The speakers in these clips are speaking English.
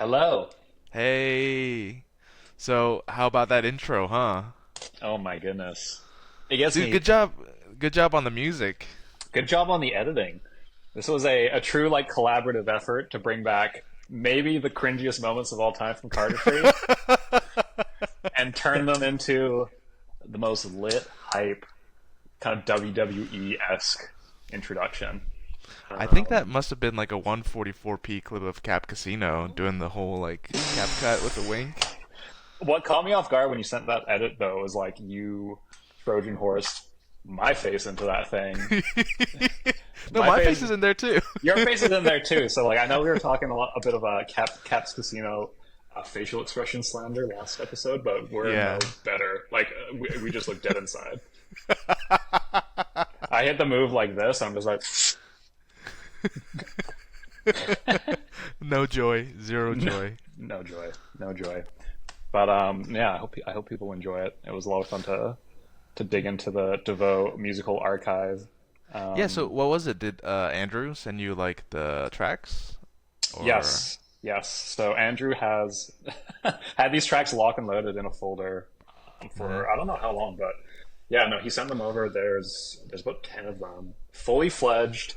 Hello. Hey. So, how about that intro, huh? Oh my goodness. It gets Dude, me. good job. Good job on the music. Good job on the editing. This was a true like collaborative effort to bring back maybe the cringiest moments of all time from Cardistry and turn them into the most lit, hype, kind of WWE-esque introduction. I think that Um, must have been like a 144p clip of Cap Casino doing the whole like cap cut with the wink. what caught me off guard when you sent that edit though was like you Trojan horse my face into that thing. No, My my face face is in there too. Your face is in there too. So like I know we were talking a bit of a Caps Casino facial expression slander last episode, but we're no Yeah. better. Like we just look dead inside. I hit the move like this. I'm just like No joy, zero joy. no joy, no joy. But yeah, I hope people enjoy it. It was a lot of fun to dig into the Devo musical archive. Yeah, so Um, what was it? Did Andrew send you like the tracks? Or yes, yes. So Andrew has had these tracks lock and loaded in a folder Mhm. for I don't know how long, but yeah, no, he sent them over. There's about 10 of them, fully fledged,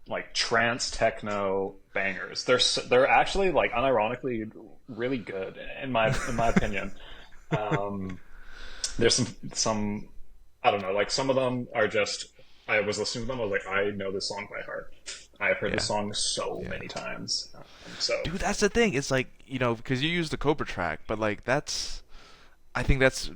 like trance techno bangers. They're actually like unironically really good in my opinion. Um, there's some I don't know, like some of them are just I was listening to them. I was like, I know this song by heart. I have heard this Yeah. song so Yeah. many times. So Dude, that's the thing. It's like, because you use the Cobra track, but like I think that's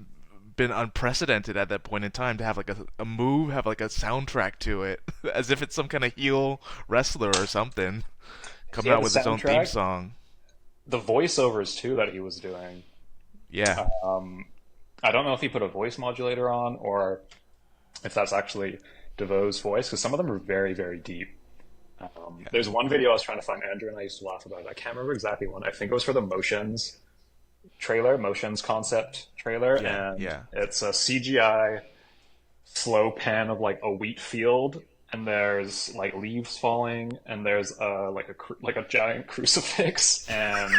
been unprecedented at that point in time to have like a move have like a soundtrack to it, as if it's some kind of heel wrestler or something coming yeah, out the with its own theme soundtrack, song. the voiceovers too that he was doing. Yeah, Um, I don't know if he put a voice modulator on or if that's actually DeVoe's voice, because some of them are very, very deep. yeah, There's one video I was trying to find Andrew and I used to laugh about it. I can't remember exactly one. I think it was for the Motions concept trailer, yeah, and yeah. it's a CGI slow pan of like a wheat field, and there's like leaves falling, and there's like a giant crucifix, and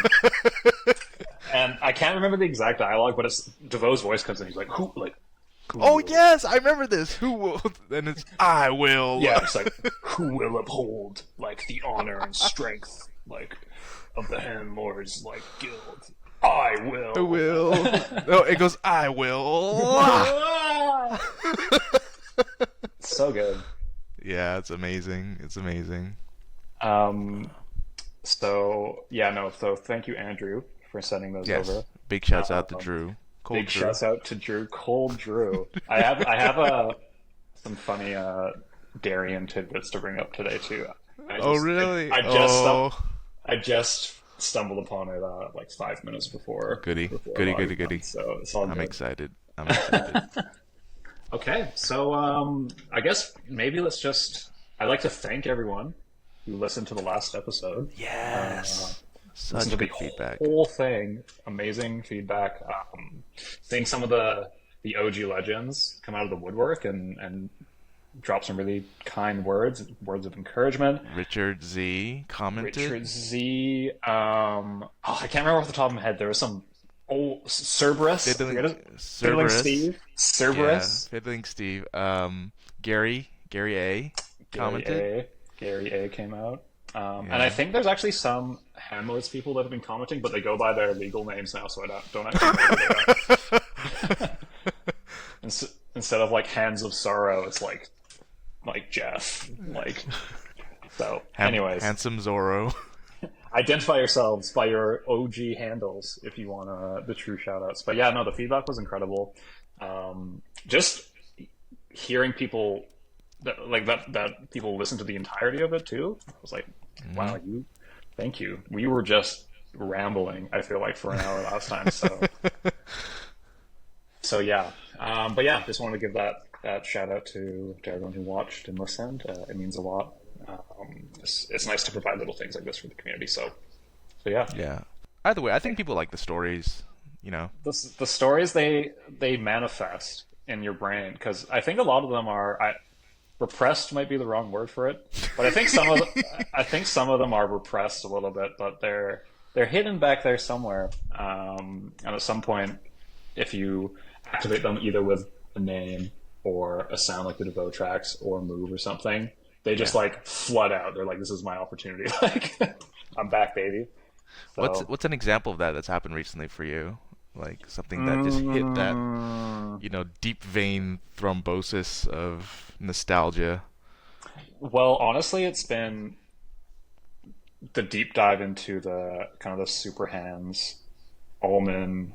I can't remember the exact dialogue, but it's DeVoe's voice comes in. He's like, who Oh will yes, I remember this. Who will? And it's I will. yeah, it's like who will uphold like the honor and strength like of the Hand Lords like guild? I I will. will. No, it goes I will. So good. Yeah, it's amazing. It's amazing. Um, so yeah, no. So thank you, Andrew, for sending those Yes. over. Big shouts out to Um, Drew. Cold Big Drew. shouts out to Drew, Cold Drew. I have some funny Darien tidbits to bring up today too. Oh really? I Oh. I just stumbled upon it like 5 minutes Goody, before goody, goody, logging on, goody. so it's all I'm good. excited. I'm excited. Okay, so I guess maybe let's just. I'd like to thank everyone who listened to the last episode. Uh, Yes. Listen to Such the good feedback. whole thing. Amazing feedback. Seeing some of the OG legends come out of the woodwork and drop some really kind words of encouragement. Richard Z commented. Richard Z. Oh, I can't remember off the top of my head. There was some old Cerberus. Fiddling Fiddling Cerberus. Steve. Yeah, Cerberus. Fiddling Steve. Gary A Gary commented. A. Gary A. came out. And I Yeah. think there's actually some Hamlets people that have been commenting, but they go by their legal names now, so I don't actually know who they are. Instead of like Hands of Sorrow, it's like Jeff. Like so. Anyways, Handsome Zorro. identify yourselves by your OG handles if you want the true shoutouts. But yeah, no, the feedback was incredible. Just hearing people that people listen to the entirety of it too. I was like, wow, thank you. We were just rambling. I feel like for an hour last time. So yeah. But yeah, just wanted to give that shout out to everyone who watched and listened. It means a lot. It's nice to provide little things like this for the community. So yeah, Yeah. Either way, I think people like the stories. You know. the stories they manifest in your brain because I think a lot of them are repressed might be the wrong word for it, but I think some of them are repressed a little bit, but they're hidden back there somewhere. And at some point, if you activate them either with a name or a sound like the Devo Tracks or a move or something, they just Yeah. like flood out. They're like, "This is my opportunity. Like, I'm back, baby." So, What's an example of that that's happened recently for you? Like something that just hit that, mm, deep vein thrombosis of nostalgia. well, honestly, it's been the deep dive into the kind of the super hands, Omen,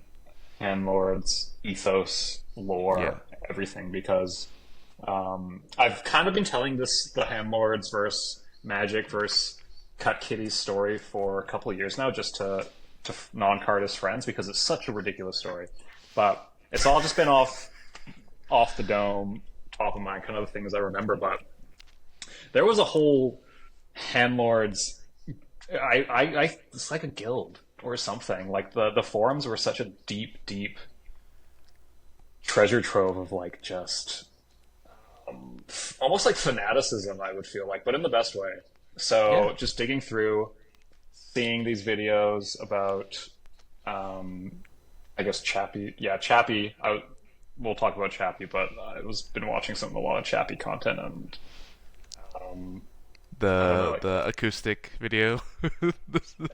hand lords, ethos, Yeah. lore, everything. Because I've kind of been telling this the hand lords versus magic versus cut kitty story for a couple of years now, just to non-cardist friends because it's such a ridiculous story. But it's all just been off the dome, top of mind, kind of the things I remember. But there was a whole hand lords. It's like a guild or something. Like the forums were such a deep treasure trove of like just almost like fanaticism. I would feel like, but in the best way. Yeah. So just digging through, seeing these videos about, I guess Chappie. Yeah, Chappie. We'll talk about Chappie, but I was been watching a lot of Chappie content, and um, I don't know, The like the acoustic video, the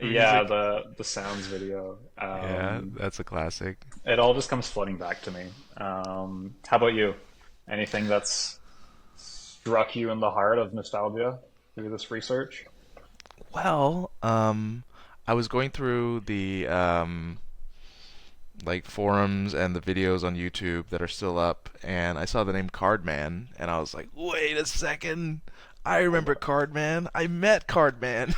yeah, music. the sounds video. Yeah, that's a classic. It all just comes flooding back to me. How about you? Anything that's struck you in the heart of nostalgia through this research? Well, I was going through the like forums and the videos on YouTube that are still up, and I saw the name Cardman, and I was like, wait a second, I Oh remember my. Cardman. I met Cardman.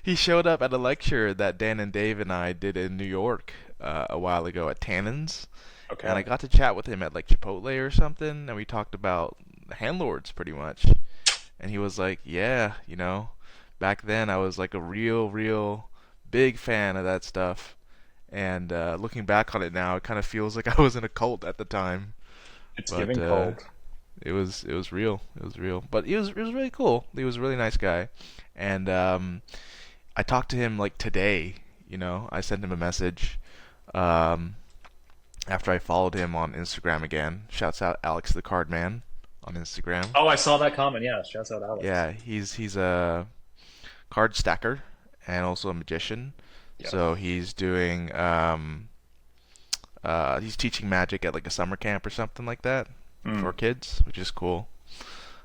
He showed up at a lecture that Dan and Dave and I did in New York a while ago at Tannen's, and I Okay. got to chat with him at like Chipotle or something, and we talked about the handlords pretty much. And he was like, "Yeah, back then I was like a real big fan of that stuff." And looking back on it now, it kind of feels like I was in a cult at the time, It's but giving cold. it was real. It was real, but it was really cool. He was a really nice guy, and I talked to him like today. I sent him a message um, after I followed him on Instagram again. Shouts out Alex the Cardman on Instagram. Oh, I saw that comment. Yeah, shouts out Alex. Yeah, he's a card stacker and also a magician. Yep. So he's teaching magic at like a summer camp or something like that Mm. for kids, which is cool.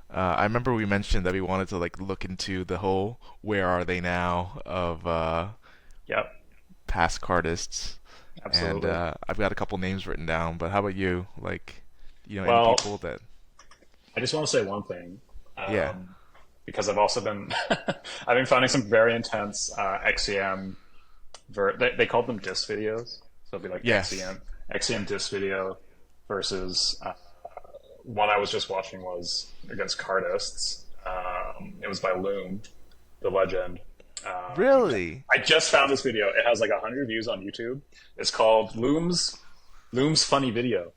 I remember we mentioned that we wanted to like look into the whole "where are they now" of Yep. past cardists, and Absolutely. I've got a couple names written down. But how about you? Like, any Well, people that? I just want to say one thing, Yeah. um, because I've also been I've been finding some very intense XEM. They called them diss videos, so it'd be like Yes. XEM diss video versus one I was just watching was against Cardists. It was by Loom, the legend. Really? I just found this video. It has like 100 views on YouTube. It's called Loom's funny video.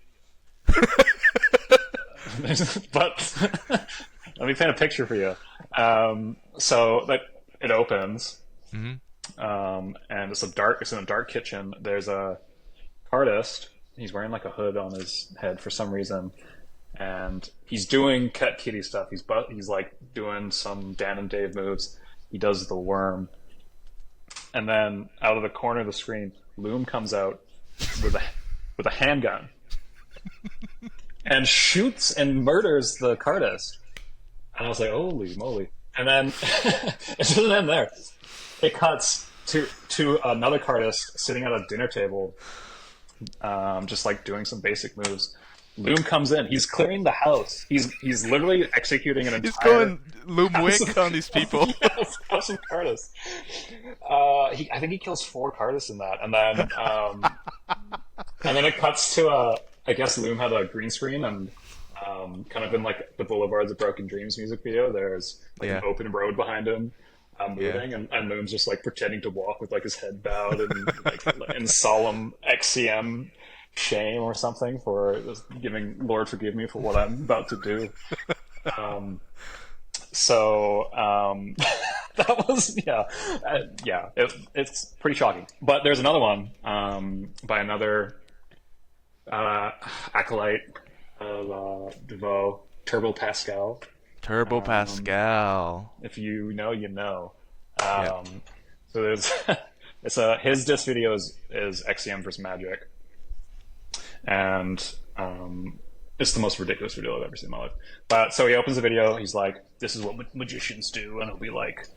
But let me paint a picture for you. So that it opens, Hmm. and it's in a dark kitchen. There's a artist. He's wearing like a hood on his head for some reason, and he's doing cut kitty stuff. He's like doing some Dan and Dave moves. He does the worm, and then out of the corner of the screen, Loom comes out with a handgun and shoots and murders the cardist. And I was like, holy moly! And then it doesn't end there. It cuts to another cardist sitting at a dinner table, just like doing some basic moves. Loom comes in. He's clearing the house. He's literally executing an He's entire going Loom house Wick of, on these people. house of Cardis. I think he kills four Cardis in that, and then it cuts to I guess Loom had a green screen and kind of in like the Boulevards of Broken Dreams music video. There's like an Yeah. open road behind him. Yeah. Moving and Loom's just like pretending to walk with like his head bowed and like in solemn XCM shame or something for just giving Lord forgive me for what I'm about to do. Um, so That was yeah. It's pretty shocking. But there's another one by another acolyte of Devo, Turbo Pascal. Turbo Um, Pascal. if you know, you know. Yeah. So there's it's a his disc video is XCM versus Magic, and it's the most ridiculous video I've ever seen in my life. But so he opens the video, he's like, "This is what magicians do," and he'll be like,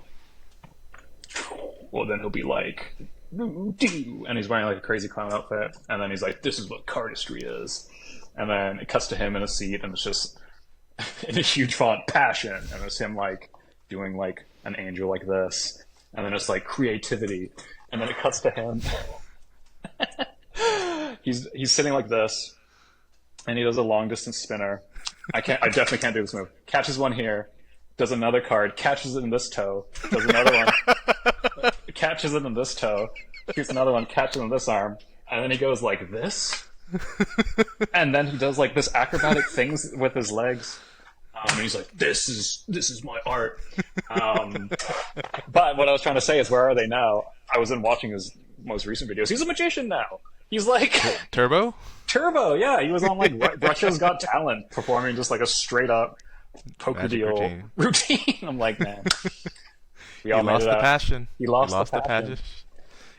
well, then he'll be like, "Do," and he's wearing like a crazy clown outfit, and then he's like, "This is what cardistry is," and then it cuts to him in a seat, and it's just in a huge font, passion, and it's him like doing like an angel like this, and then it's like creativity, and then it cuts to him. He's sitting like this, and he does a long distance spinner. I definitely can't do this move. Catches one here, does another card, catches it in this toe, does another one, catches it in this toe, shoots another one, catches it in this arm, and then he goes like this, and then he does like this acrobatic things with his legs. And he's like, this is my art. But what I was trying to say is, where are they now? I was in watching his most recent videos. He's a magician now. He's like Turbo? Turbo, yeah. He was on like Russia's Got Talent, performing just like a straight up poker Magic deal routine. I'm like, man, we all He made lost it the out. passion. He lost the passion. passion.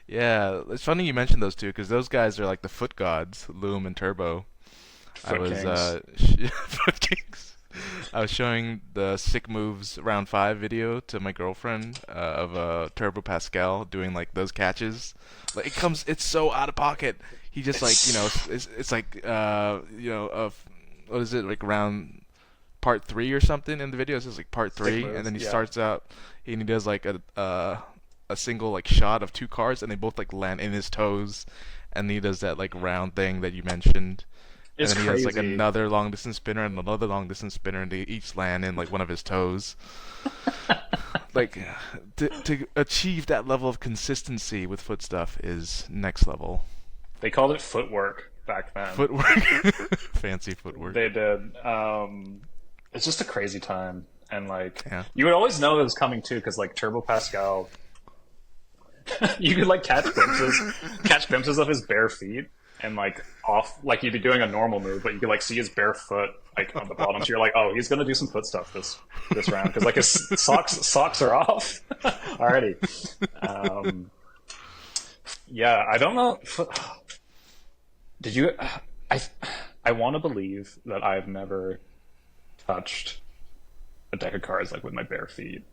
Yeah, it's funny you mentioned those two because those guys are like the foot gods, Loom and Turbo. I Foot was Kings. Foot Kings. I was showing the Sick Moves Round 5 video to my girlfriend of Turbo Pascal doing like those catches. Like it's so out of pocket. He just like it's like what is it like around part 3 or something in the video? It's just like part Stick 3, and moves, then he yeah. starts out and he does like a single like shot of 2 cards, and they both like land in his toes, and he does that like round thing that you mentioned. And It's then he has like crazy. another long distance spinner and another long distance spinner, and they each land in like one of his toes. Like to achieve that level of consistency with foot stuff is next level. They called it footwork back then. Footwork, fancy footwork. They did. It's just a crazy time, and like Yeah. you would always know it was coming too, because like Turbo Pascal, you could like catch glimpses of his bare feet, and like off, like he'd be doing a normal move, but you could like see his bare foot like on the bottom. So you're like, oh, he's gonna do some foot stuff this round, because like his socks are off already. Yeah, I don't know. Did you? I I want to believe that I've never touched a deck of cards like with my bare feet,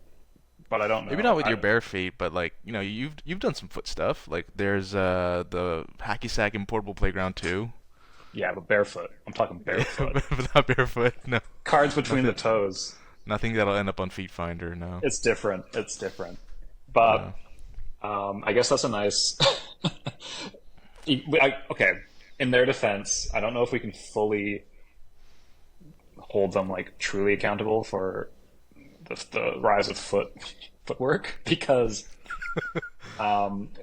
but I don't Maybe know. not with your bare feet, but like you've done some foot stuff. Like there's the hacky sack in Portable Playground 2. Yeah, but barefoot. I'm talking barefoot. But not barefoot. No, Cards between the nothing. toes. Nothing that'll end up on Feet Finder. No. It's different. It's different. But No. I guess that's a nice. Okay, in their defense, I don't know if we can fully hold them like truly accountable for the rise of footwork, because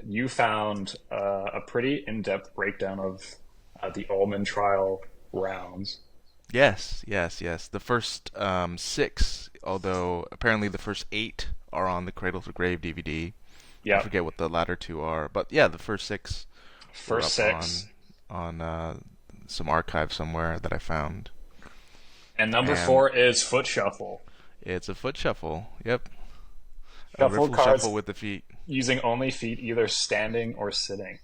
you found a pretty in-depth breakdown of the Omen Trial rounds. Yes, yes, yes. The first 6, although apparently the first 8 are on the Cradle to Grave DVD. I Yeah, forget what the latter 2 are, but yeah, the first 6 were first up six. on some archive somewhere that I found. And number And 4 is Foot Shuffle. it's a foot shuffle. Yep, a Shuffled riffle cards shuffle with the feet. using only feet either standing or sitting.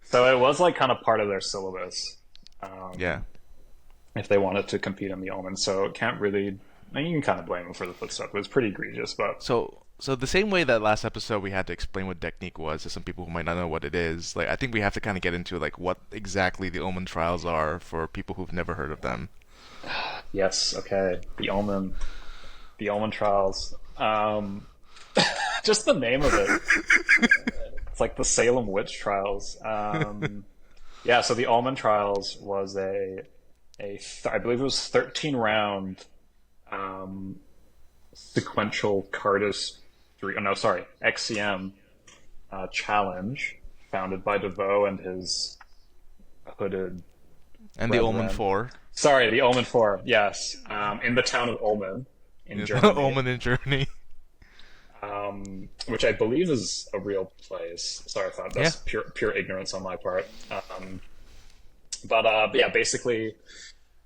So it was like kind of part of their syllabus, Yeah. if they wanted to compete in the Omen. So it can't really. I mean, you can kind of blame them for the foot stuff. It was pretty egregious, but So the same way that last episode we had to explain what technique was to some people who might not know what it is, like I think we have to kind of get into like what exactly the Omen Trials are for people who've never heard of them. yes, okay, the Omen Trials. Just the name of it. It's like the Salem witch trials. Yeah, so the Omen Trials was I believe it was 13 round sequential Cardistry. Oh no, sorry, XCM challenge founded by Devo and his hooded And the Omen brethren. 4. Sorry, the Omen 4. Yes, in the town of Omen in Germany. Omen in Germany. which I believe is a real place. Sorry if Yeah. that's pure ignorance on my part. But yeah, basically,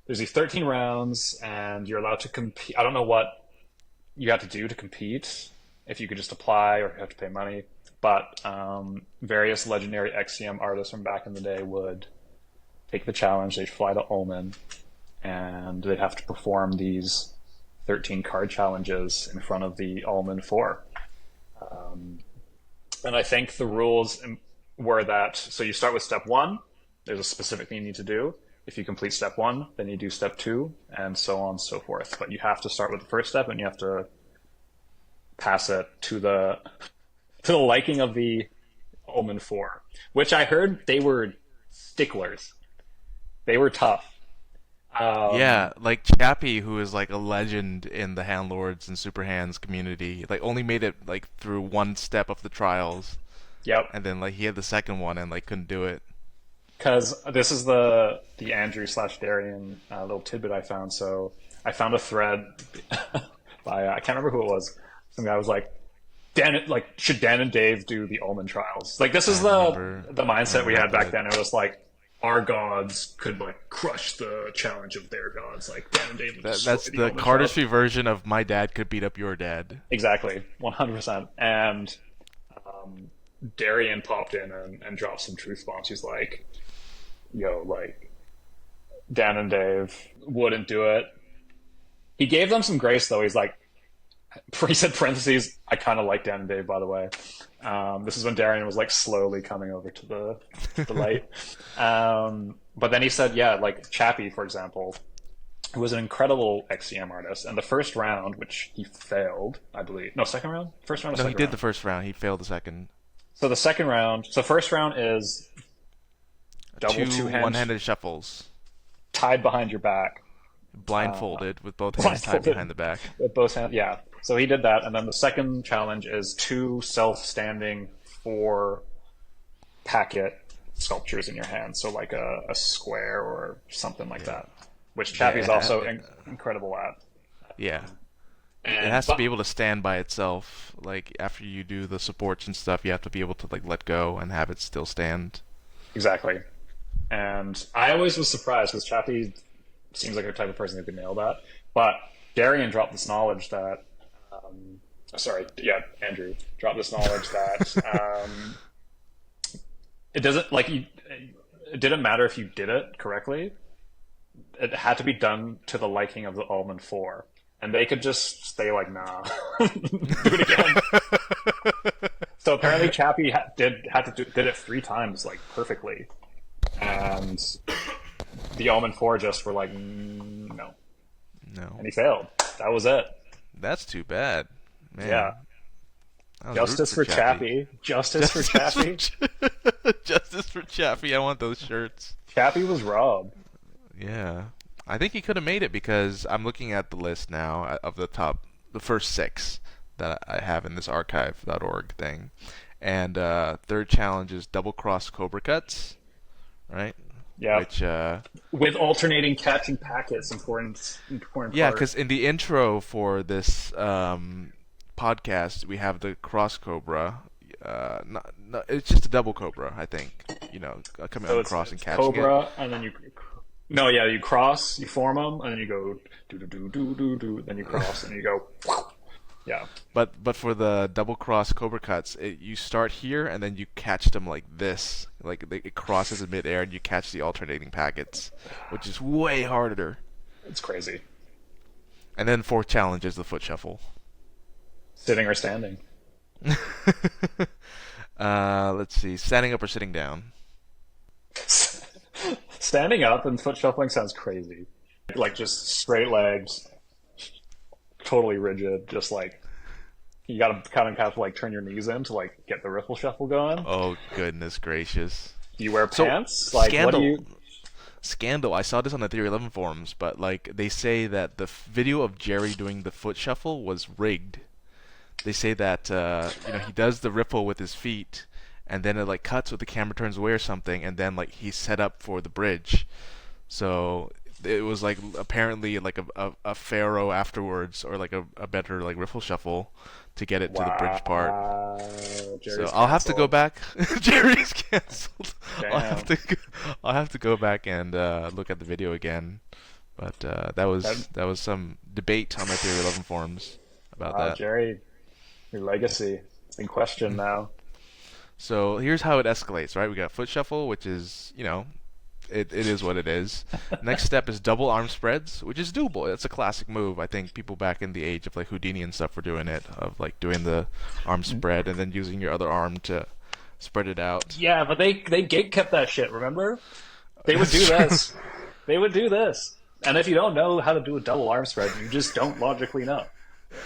there's these 13 rounds, and you're allowed to compete. I don't know what you have to do to compete. If you could just apply, or if you have to pay money. But various legendary XCM artists from back in the day would take the challenge. They'd fly to Omen, and they'd have to perform these 13 card challenges in front of the Omen 4. And I think the rules were that, so you start with step one, there's a specific thing you need to do. If you complete step one, then you do step two, and so on and so forth. But you have to start with the first step, and you have to pass it to the liking of the Omen 4, which I heard they were sticklers. They were tough. Yeah, like Chappie, who is like a legend in the Handlords and Super Hands community, like only made it like through one step of the trials, Yep. and then like he had the second one and like couldn't do it. Because this is the Andrew slash Darren little tidbit I found. So I found a thread by I can't remember who it was. Some guy was like, should Dan and Dave do the Omen Trials? Like this is the mindset we had back then. It was like our gods could like crush the challenge of their gods. Like Dan and Dave would destroy That's the the Omen Trials. Cardistry version of my dad could beat up your dad. Exactly, 100%. And Darian popped in and dropped some truth bombs. He's like, yo, like, Dan and Dave wouldn't do it. He gave them some grace, though. He's like, he said parentheses, I kind of like Dan and Dave, by the way. This is when Darren was like slowly coming over to the light. But then he said, yeah, like Chappie, for example, who was an incredible XCM artist. And the first round, which he failed, I believe. No, second round? First round or No, he second did round? the first round. He failed the second. So the second round, so first round is double two-hand one-handed shuffles, tied behind your back. blindfolded with both hands tied blindfolded. behind the back. With both hands, yeah. So he did that, and then the second challenge is two self-standing 4-packet sculptures in your hand. So like a square or something like that, which Chappie's also incredible at. Yeah. And, It has to be able to stand by itself. Like after you do the supports and stuff, you have to be able to like let go and have it still stand. Exactly. And I always was surprised because Chappie seems like a type of person who could nail that. But Darien dropped this knowledge that, Andrew dropped this knowledge that it doesn't like you. It didn't matter if you did it correctly. It had to be done to the liking of the Omen 4. And they could just stay like, nah, do it again. So apparently Chappie did it 3 times, like, perfectly. And the Omen 4 just were like, no. No. And he failed. That was it. That's too bad. Man. Yeah. I was Justice for rooting Chappie. Justice for Chappie. Justice for Chappie. I want those shirts. Chappie was robbed. Yeah. I think he could have made it because I'm looking at the list now of the first 6 that I have in this archive.org thing. And third challenge is double cross Cobra cuts, right? Yeah. Which with alternating catching packets, important yeah, part. because in the intro for this podcast, we have the cross Cobra. It's just a double Cobra, I think. Coming So across and it's catching Cobra, it. and then you. No, yeah, you cross, you form them, and then you go do do do do do do. Then you cross, and you go. Yeah. But for the double cross Cobra cuts, you start here and then you catch them like this, like it crosses in midair, and you catch the alternating packets, which is way harder. It's crazy. And then fourth challenge is the foot shuffle. Sitting or standing? Let's see, standing up or sitting down. Standing up and foot shuffling sounds crazy. Like just straight legs, totally rigid, just like you gotta kind of have to like turn your knees in to like get the riffle shuffle going. Oh goodness gracious! Do you wear So, pants? Like Scandal. what do you? Scandal. I saw this on the Theory 11 forums, but like they say that the video of Jerry doing the foot shuffle was rigged. They say that he does the ripple with his feet, and then it like cuts with the camera turns away or something, and then like he's set up for the bridge. So it was like apparently like a pharaoh afterwards, or like a better like riffle shuffle to get it to the bridge part. Wow, So Jerry's I'll have to go canceled. back. Jerry's canceled. Damn. I'll have to go back and look at the video again. But That, that was some debate on the Theory 11 forums about wow, that. Jerry, your legacy is in question now. So here's how it escalates, right? We got foot shuffle, which is, it is what it is. Next step is double arm spreads, which is doable. It's a classic move. I think people back in the age of like Houdini and stuff were doing it, of like doing the arm spread and then using your other arm to spread it out. Yeah, but they gate kept that shit. Remember? They would do That's true. this. They would do this. And if you don't know how to do a double arm spread, you just don't logically know.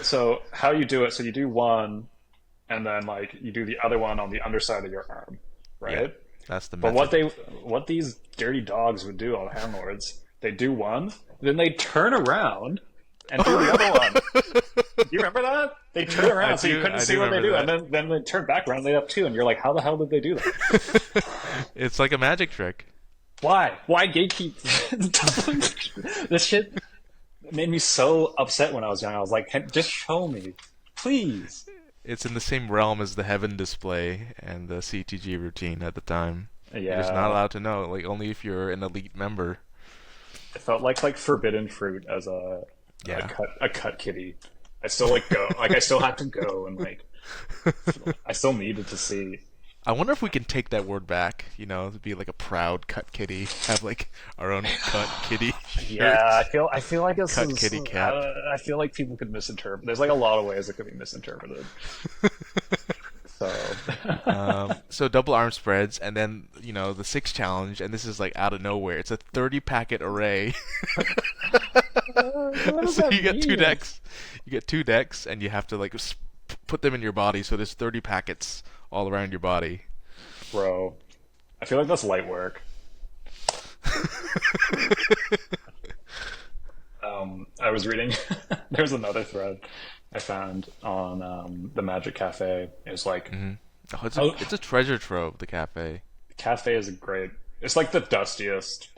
So how you do it? So you do one, and then like you do the other one on the underside of your arm, Yeah, right? that's the But method. what these dirty dogs would do on handlords, they do one, then they turn around and do the other one. Do you remember that? They turn around so you couldn't I see do what they remember do, and that. then they turn back around and they have two, and you're like, how the hell did they do that? It's like a magic trick. Why? Why gatekeep? This shit made me so upset when I was young. I was like, just show me, please. It's in the same realm as the heaven display and the CTG routine at the time. You're just not Yeah, allowed to know, like only if you're an elite member. it felt like forbidden fruit as Yeah. a cut kitty. I still like go like I still had to go and like I still needed to see. I wonder if we can take that word back, to be like a proud cut kitty, have like our own cut kitty Yeah, shirts, I feel like this cut is kitty cap. I feel like people could misinterpret. There's like a lot of ways it could be misinterpreted. So So double arm spreads, and then the six challenge, and this is like out of nowhere. It's a 30 packet array. what does So that you get two mean? decks. You get two decks, and you have to like put them in your body. So there's 30 packets all around your body. Bro, I feel like that's light work. I was reading. There's another thread I found on the Magic Cafe. It was like, Oh, oh, it's a treasure trove. The cafe. the cafe is a great. It's like the dustiest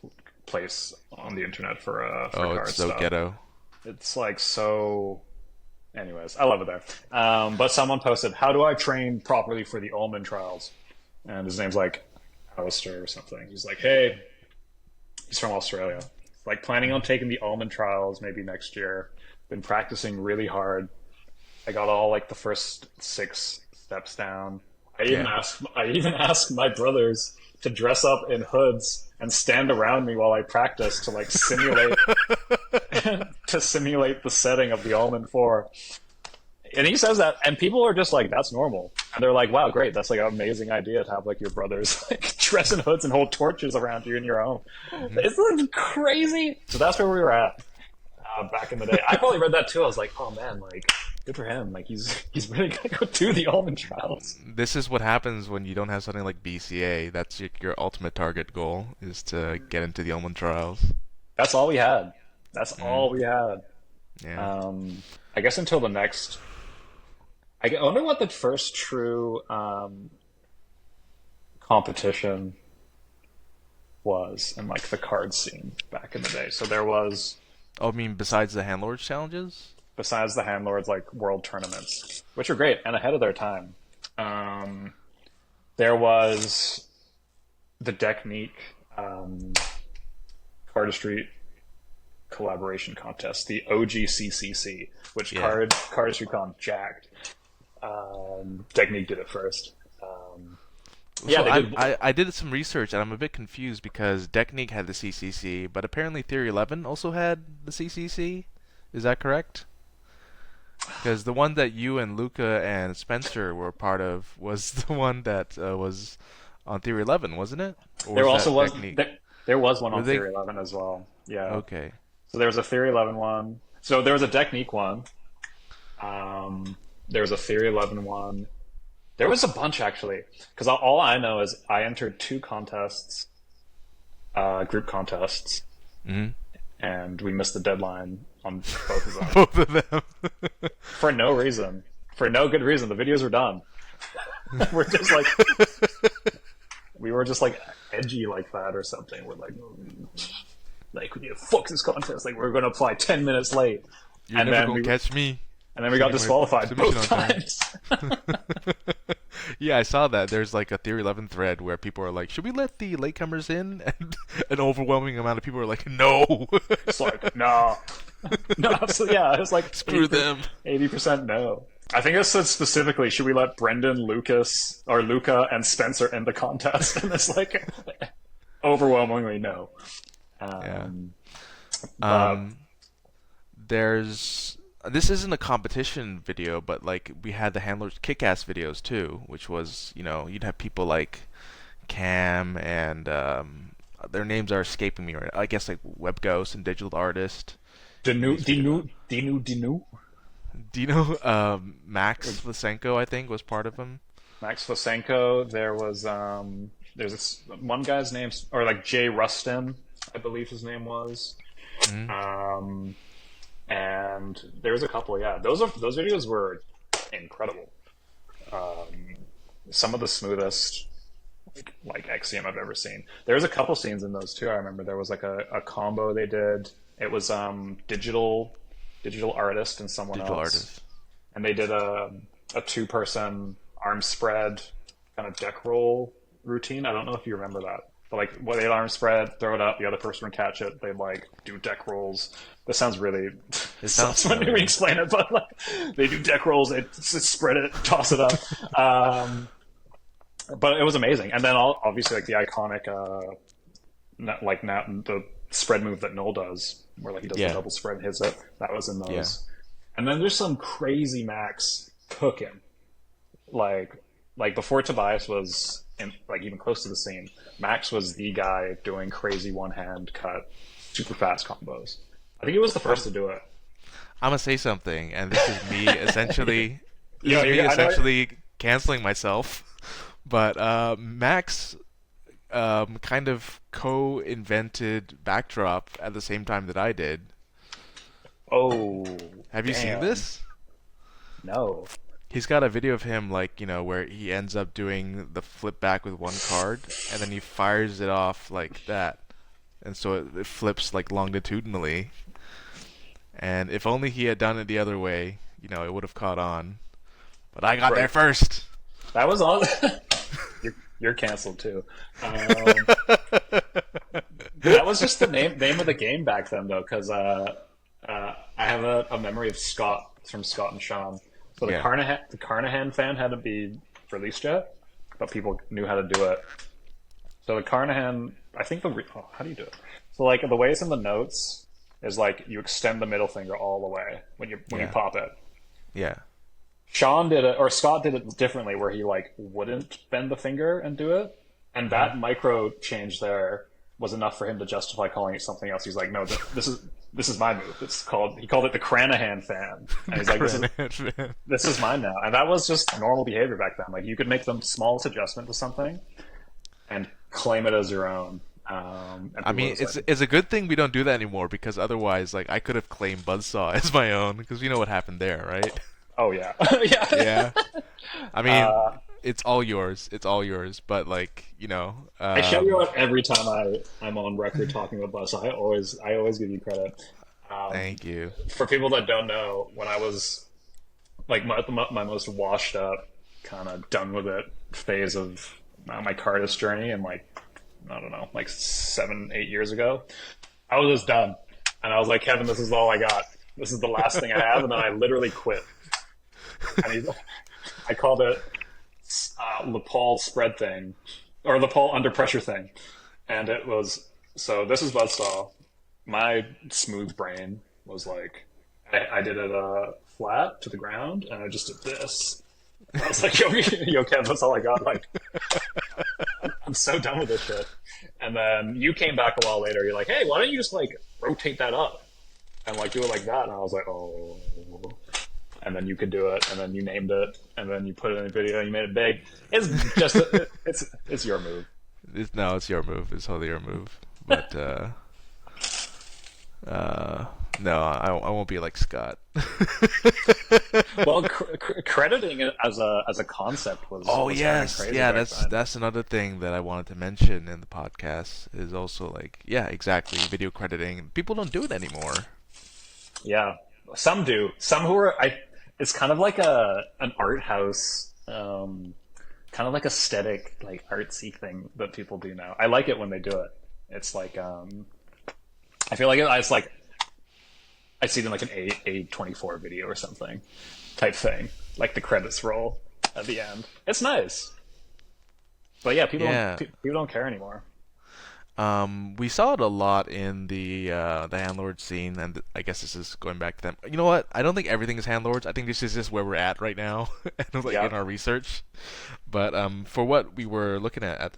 place on the internet for Oh, card it's so stuff. ghetto. It's like so. Anyways, I love it there. But someone posted, "How do I train properly for the Omen Trials?" And his name's like Alistair or something. He's like, "Hey, he's from Australia. Like planning on taking the Omen Trials maybe next year. Been practicing really hard. I got all like the first 6 steps down. Yeah. I even asked my brothers to dress up in hoods and stand around me while I practice to like simulate to simulate the setting of the Omen 4." And he says that, and people are just like, "That's normal." And they're like, "Wow, great! That's like an amazing idea to have like your brothers like dress in hoods and hold torches around you in your home." Isn't it crazy? So that's where we were at back in the day. I probably read that too. I was like, "Oh man, like good for him. Like he's really gonna go do the Omen Trials." This is what happens when you don't have something like BCA. That's your ultimate target goal, is to get into the Omen Trials. That's all we had. That's Mm, all we had. yeah. I guess until the next. I wonder what the first true competition was in like the card scene back in the day. So there was, Oh, I mean, besides the Handlords challenges? besides the Handlords, like world tournaments, which are great and ahead of their time. Um, there was the Technique Cardistry collaboration contest, the OGCCC, which Yeah. Cardistry Con jacked. Technique did it first. Yeah, So they did. I did some research, and I'm a bit confused because Technique had the CCC, but apparently Theory 11 also had the CCC. Is that correct? Because the one that you and Luca and Spencer were part of was the one that was on Theory 11, wasn't it? Or There was also that was Technique? there was one Were on they Theory 11 as well. Yeah. okay? So there was a Theory 11 one. So there was a Technique one. There was a Theory 11 one. There was a bunch actually, because all I know is I entered 2 contests, group contests, Hmm. and we missed the deadline on both of them Both of them. for no reason, for no good reason. The videos were done. We're just like we were just like edgy like that or something. We're like, like we need to fuck this contest. Like we're going to apply 10 minutes late, You're and never then gonna catch me. we got Sending my disqualified submission both on time. times. Yeah, I saw that. There's like a Theory 11 thread where people are like, "Should we let the latecomers in?" And an overwhelming amount of people are like, "No." It's like no, no, absolutely, yeah. It was like Screw them. 80% no. I think it said specifically, should we let Brendan, Lucas, or Luca, and Spencer in the contest? And it's like overwhelmingly no. Yeah. But There's this isn't a competition video, but like we had the handlers kick-ass videos too, which was, you'd have people like Cam and their names are escaping me right now. I guess like Web Ghost and Digital Artist. Dinu. Dino, Max Lysenko, I think, was part of them. Max Fosenko. There's this one guy's name, or like Jay Rustin, I believe his name was. And there was a couple. Yeah, those videos were incredible. Some of the smoothest like XCM I've ever seen. There was a couple scenes in those too. I remember there was like a combo they did. It was digital artist and someone Digital else, Artist. and they did a 2-person arm spread kind of deck roll routine. I don't know if you remember that, but like what they'd arm spread, throw it up, the other person would catch it. They'd like do deck rolls. This sounds really It sounds when we familiar. explain it, but like they do deck rolls, they spread it, toss it up. But it was amazing. And then obviously like the iconic like now the spread move that Noel does, where like he does Yeah. the double spread and hits it. That was in those. Yeah. And then there's some crazy Max cooking, like before Tobias was like even close to the scene. Max was the guy doing crazy one hand cut, super fast combos. I think he was the first to do it. I'm gonna say something, and this is me essentially, Yeah, I know- essentially canceling myself. But Max kind of co-invented Backdrop at the same time that I did. Oh, Have you seen damn. this? No. He's got a video of him, like, where he ends up doing the flip back with one card, and then he fires it off like that. And so it flips, like, longitudinally. And if only he had done it the other way, it would have caught on. But I got there Right. first. That was all. You're canceled too. That was just the name of the game back then, though, because I have a memory of Scott from Scott and Sean. So Yeah. The Carnahan fan hadn't been released yet, but people knew how to do it. So the Carnahan, I think how do you do it? So like the way it's in the notes is like you extend the middle finger all the way when you Yeah. pop it. Yeah. Sean did it, or Scott did it differently, where he like wouldn't bend the finger and do it, and that micro change there was enough for him to justify calling it something else. He's like, no, this is my move. He called it the Cranahan fan, and he's like, this is mine now, and that was just normal behavior back then. Like you could make the smallest adjustment to something and claim it as your own. And I mean, people would it's a good thing we don't do that anymore, because otherwise, like, I could have claimed Buzzsaw as my own, because you know what happened there, right? oh yeah, yeah, Yeah. I mean, it's all yours. It's all yours. But like, I show you out every time I'm on record talking about Buzz. I always give you credit. Thank you. For people that don't know, when I was like my most washed up, kind of done with it phase of my Cardist journey, and like I don't know, like 7-8 years ago, I was just done, and I was like, Kevin, this is all I got. This is the last thing I have, and then I literally quit. And I called it Paul spread thing, or Paul under pressure thing, and it was so. This is Buzzsaw. My smooth brain was like, I did it flat to the ground, and I just did this. And I was like, yo, Kev, that's all I got. Like, I'm so done with this shit. And then you came back a while later. You're like, hey, why don't you just like rotate that up and like do it like that? And I was like, oh. And then you could do it, and then you named it, and then you put it in a video, and you made it big. It's just it's your move. It's your move. It's totally your move. But no, I won't be like Scott. Well, crediting it as a concept Oh was kind of yes, crazy yeah. back That's then. that's another thing that I wanted to mention in the podcast is also like, yeah, exactly. Video crediting. People don't do it anymore. Yeah, some do. Some who are I. It's kind of like a an art house, kind of like aesthetic, like artsy thing that people do now. I like it when they do it. It's like I feel like it's like I see it in like an A24 video or something type thing, like the credits roll at the end. It's nice, but yeah, Yeah. people don't care anymore. We saw it a lot in the handlord scene, and I guess this is going back to them. You know what? I don't think everything is handlords. I think this is just where we're at right now, and like Yeah, in our research. But for what we were looking at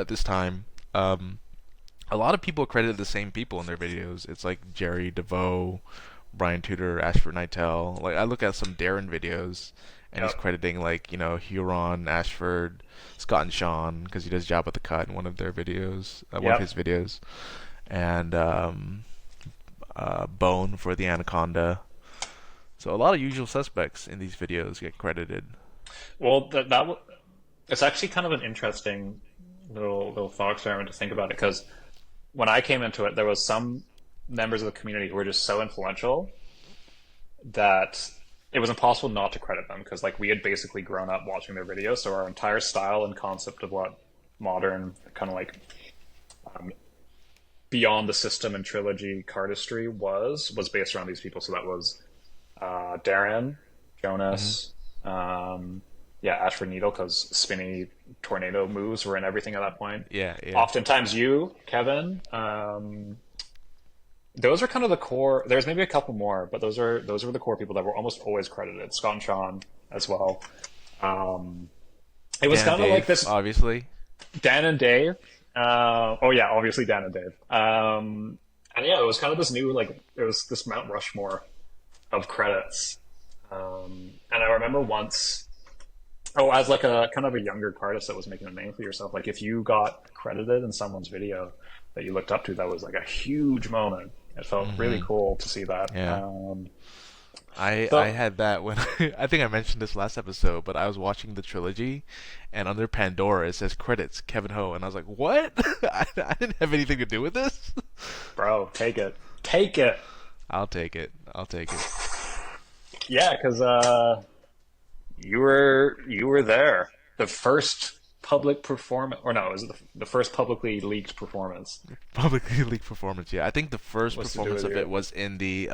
this time, a lot of people credited the same people in their videos. It's like Jerry DeVoe, Brian Tudor, Ashford Nightel. Like I look at some Darren videos, and yeah, he's crediting like Huron, Ashford, Scott and Sean because he does Job at the Cut in one of their videos, one of yep. his videos, and Bone for the Anaconda. So a lot of usual suspects in these videos get credited. Well, it's actually kind of an interesting little thought experiment to think about it because when I came into it, there was some members of the community who were just so influential that it was impossible not to credit them because like we had basically grown up watching their videos, so our entire style and concept of what modern kind of like um, beyond the system and trilogy cardistry was based around these people. So that was Darren, Hmm. Jonas, yeah, Ashford Needle because spinny tornado moves were in everything at that point. Yeah, yeah, Oftentimes you, Kevin. Those are kind of the core. There's maybe a couple more, but those were the core people that were almost always credited. Scott and Sean as well. Um, it was Dan and kind of like Dave, this obviously. Dan and Dave. Oh yeah, obviously Dan and Dave. And yeah, it was kind of this new like it was this Mount Rushmore of credits. And I remember once, oh, as like a kind of a younger artist that was making a name for yourself, like if you got credited in someone's video that you looked up to, that was like a huge moment. It felt really Hmm. cool to see that. Yeah. I So had that when I think I mentioned this last episode, but I was watching the trilogy, and under Pandora it says credits Kevin Ho, and I was like, what? I didn't have anything to do with this. bro, take it, take it. I'll take it. I'll take it. Yeah, because you were there. The first public performance, or no, it was the first publicly leaked performance Publicly leaked performance. Yeah, I think the first was to do performance with of you. it was in the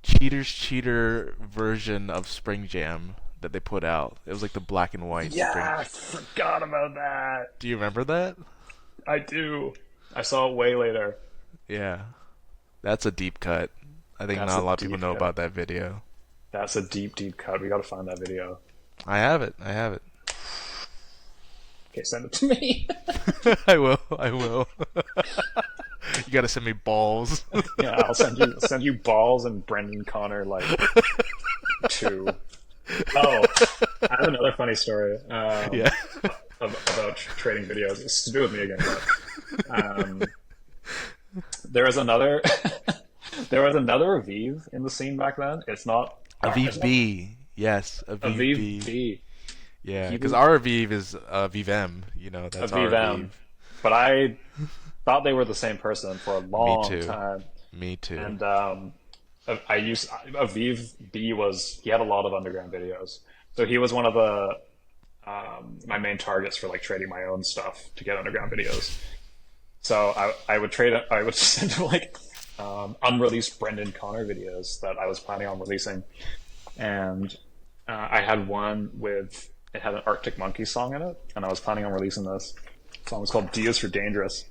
Cheaters Cheater version of Spring Jam that they put out. It was like the black and white Spring. Yeah, I forgot about that. Do you remember that? I do. I saw it way later. Yeah, that's a deep cut. I think That's not a a lot of people deep know cut. about that video. That's a deep cut. We got to find that video. I have it. I have it. Okay, send it to me. I will. I will. You gotta send me balls. Yeah, send you balls and Brendan Connor like two. Oh, I have another funny story Yeah. about trading videos. It's to do with me again, but there was another there was another Aviv in the scene back then. It's Aviv not B. Yes, Aviv Aviv B. B. Yeah, He because was our Aviv is Aviv M. That's our Aviv Aviv. M. But I thought they were the same person for a Me long too. time. Me too. And I used Aviv B was he had a lot of underground videos, so he was one of the my main targets for like trading my own stuff to get underground videos. So I would trade I would send him like unreleased Brendan Connor videos that I was planning on releasing, and I had one with it had an Arctic Monkey song in it, and I was planning on releasing this. The song was called "D is for Dangerous."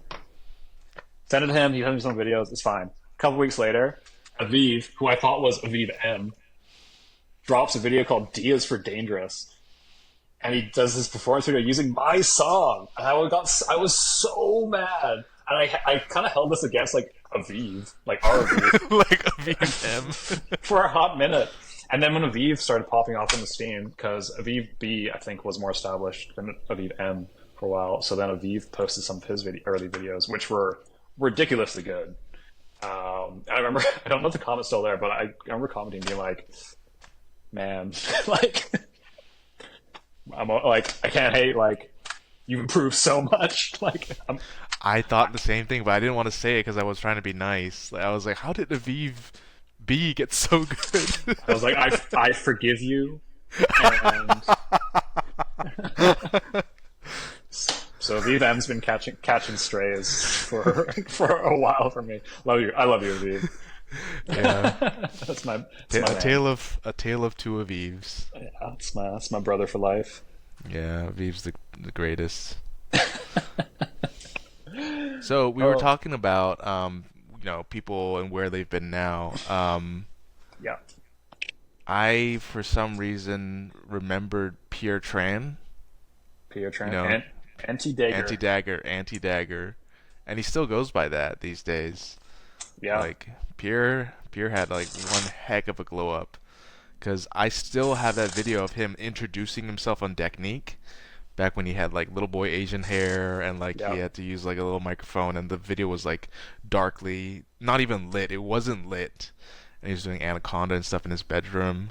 Sent it to him. He sent me some videos. It's fine. A couple weeks later, Aviv, who I thought was Aviv M, drops a video called "D is for Dangerous," and he does this performance video using my song. And I was so mad, and I kind of held this against like Aviv, like our Aviv, Like Aviv M. for a hot minute. And then when Aviv started popping off in the Steam, because Aviv B, I think, was more established than Aviv M for a while. So then Aviv posted some of his early videos, which were ridiculously good. I remember, I don't know if the comment's still there, but I remember commenting being like, man, like like I can't hate like you've improved so much. Like I thought the same thing, but I didn't want to say it because I was trying to be nice. Like, I was like, how did Aviv B get so good? I was like I forgive you, and so Aviv M's been catching strays for a while for me. Love you, I love you, Aviv. Yeah, that's my man. a tale of two Avivs. Yeah, that's my brother for life. Yeah, Aviv's the greatest. So we were Oh, talking about people and where they've been now. yeah. I for some reason remembered Pier Tran, Pier you Tran, know, anti-dagger. anti-dagger, and he still goes by that these days. Yeah. Like Pierre had like one heck of a glow up because I still have that video of him introducing himself on Technique back when he had like little boy Asian hair and like he Yeah. had to use like a little microphone and the video was like darkly not even lit. It wasn't lit, and he was doing Anaconda and stuff in his bedroom.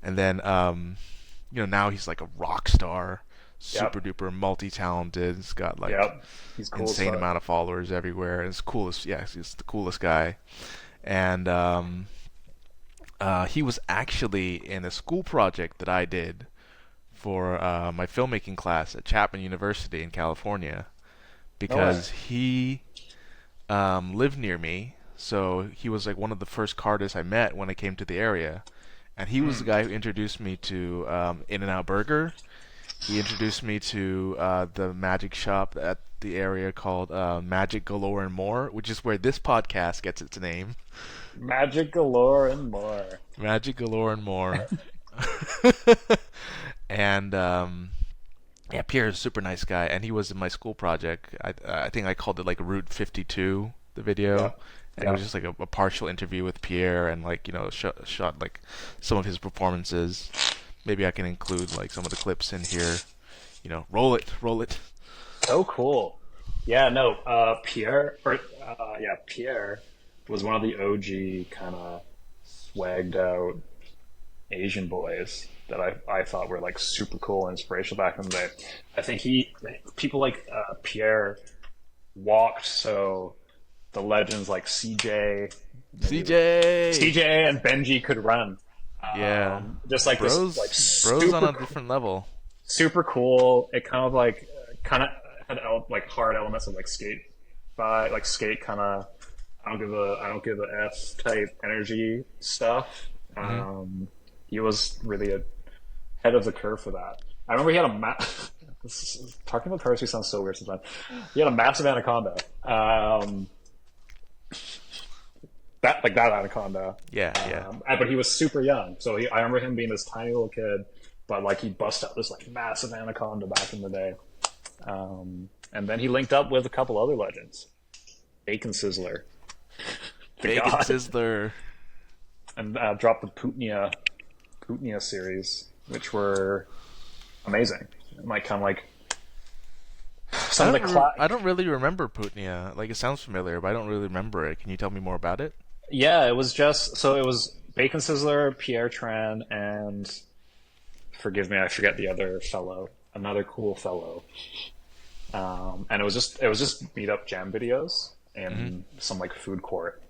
And then now he's like a rock star, super Yep. duper multi talented. He's got like Yep. He's cool as insane fuck. amount of followers everywhere. And it's coolest. Yeah, he's the coolest guy. And he was actually in a school project that I did for my filmmaking class at Chapman University in California No way. because he lived near me. So he was like one of the first cardists I met when I came to the area. And he was the Hmm. guy who introduced me to In-N-Out Burger. He introduced me to the magic shop at the area called Magic Galore and More, which is where this podcast gets its name. Magic galore and more. Magic Galore and More. And yeah, Pierre is a super nice guy, and he was in my school project. I think I called it like Route 52, the Yeah. video, and it Yeah. was just like a partial interview with Pierre, and like shot like some of his performances. Maybe I can include like some of the clips in here. Roll it, roll it. So cool. Yeah, no, Pierre was one of the OG kind of swagged out Asian boys that I thought were like super cool and inspirational back in the day. I think people like Pierre walked so the legends like maybe CJ, CJ and Benji could run. yeah, Just like this, like bros on a different level. super cool. It kind of had like hard elements of like skate kind of. I don't give a F type energy stuff. Hmm. He was really ahead of the curve for that. I remember he had talking about cars. Sounds so weird sometimes. He had a massive anaconda. That anaconda. Yeah, yeah. But he was super young, so I remember him being this tiny little kid, but like he bust out this like massive anaconda back in the day. And then he linked up with a couple other legends, Bacon Sizzler, the Bacon god, Sizzler. and dropped the Putnia series, which were amazing. Like kind of like some of the I don't really remember Putnia. Like it sounds familiar, but I don't really remember it. Can you tell me more about it? Yeah, it was just so it was Bacon Sizzler, Pier Tran, and forgive me, I forget the other fellow, another cool fellow. And it was just beat up jam videos Hmm. in some like food court,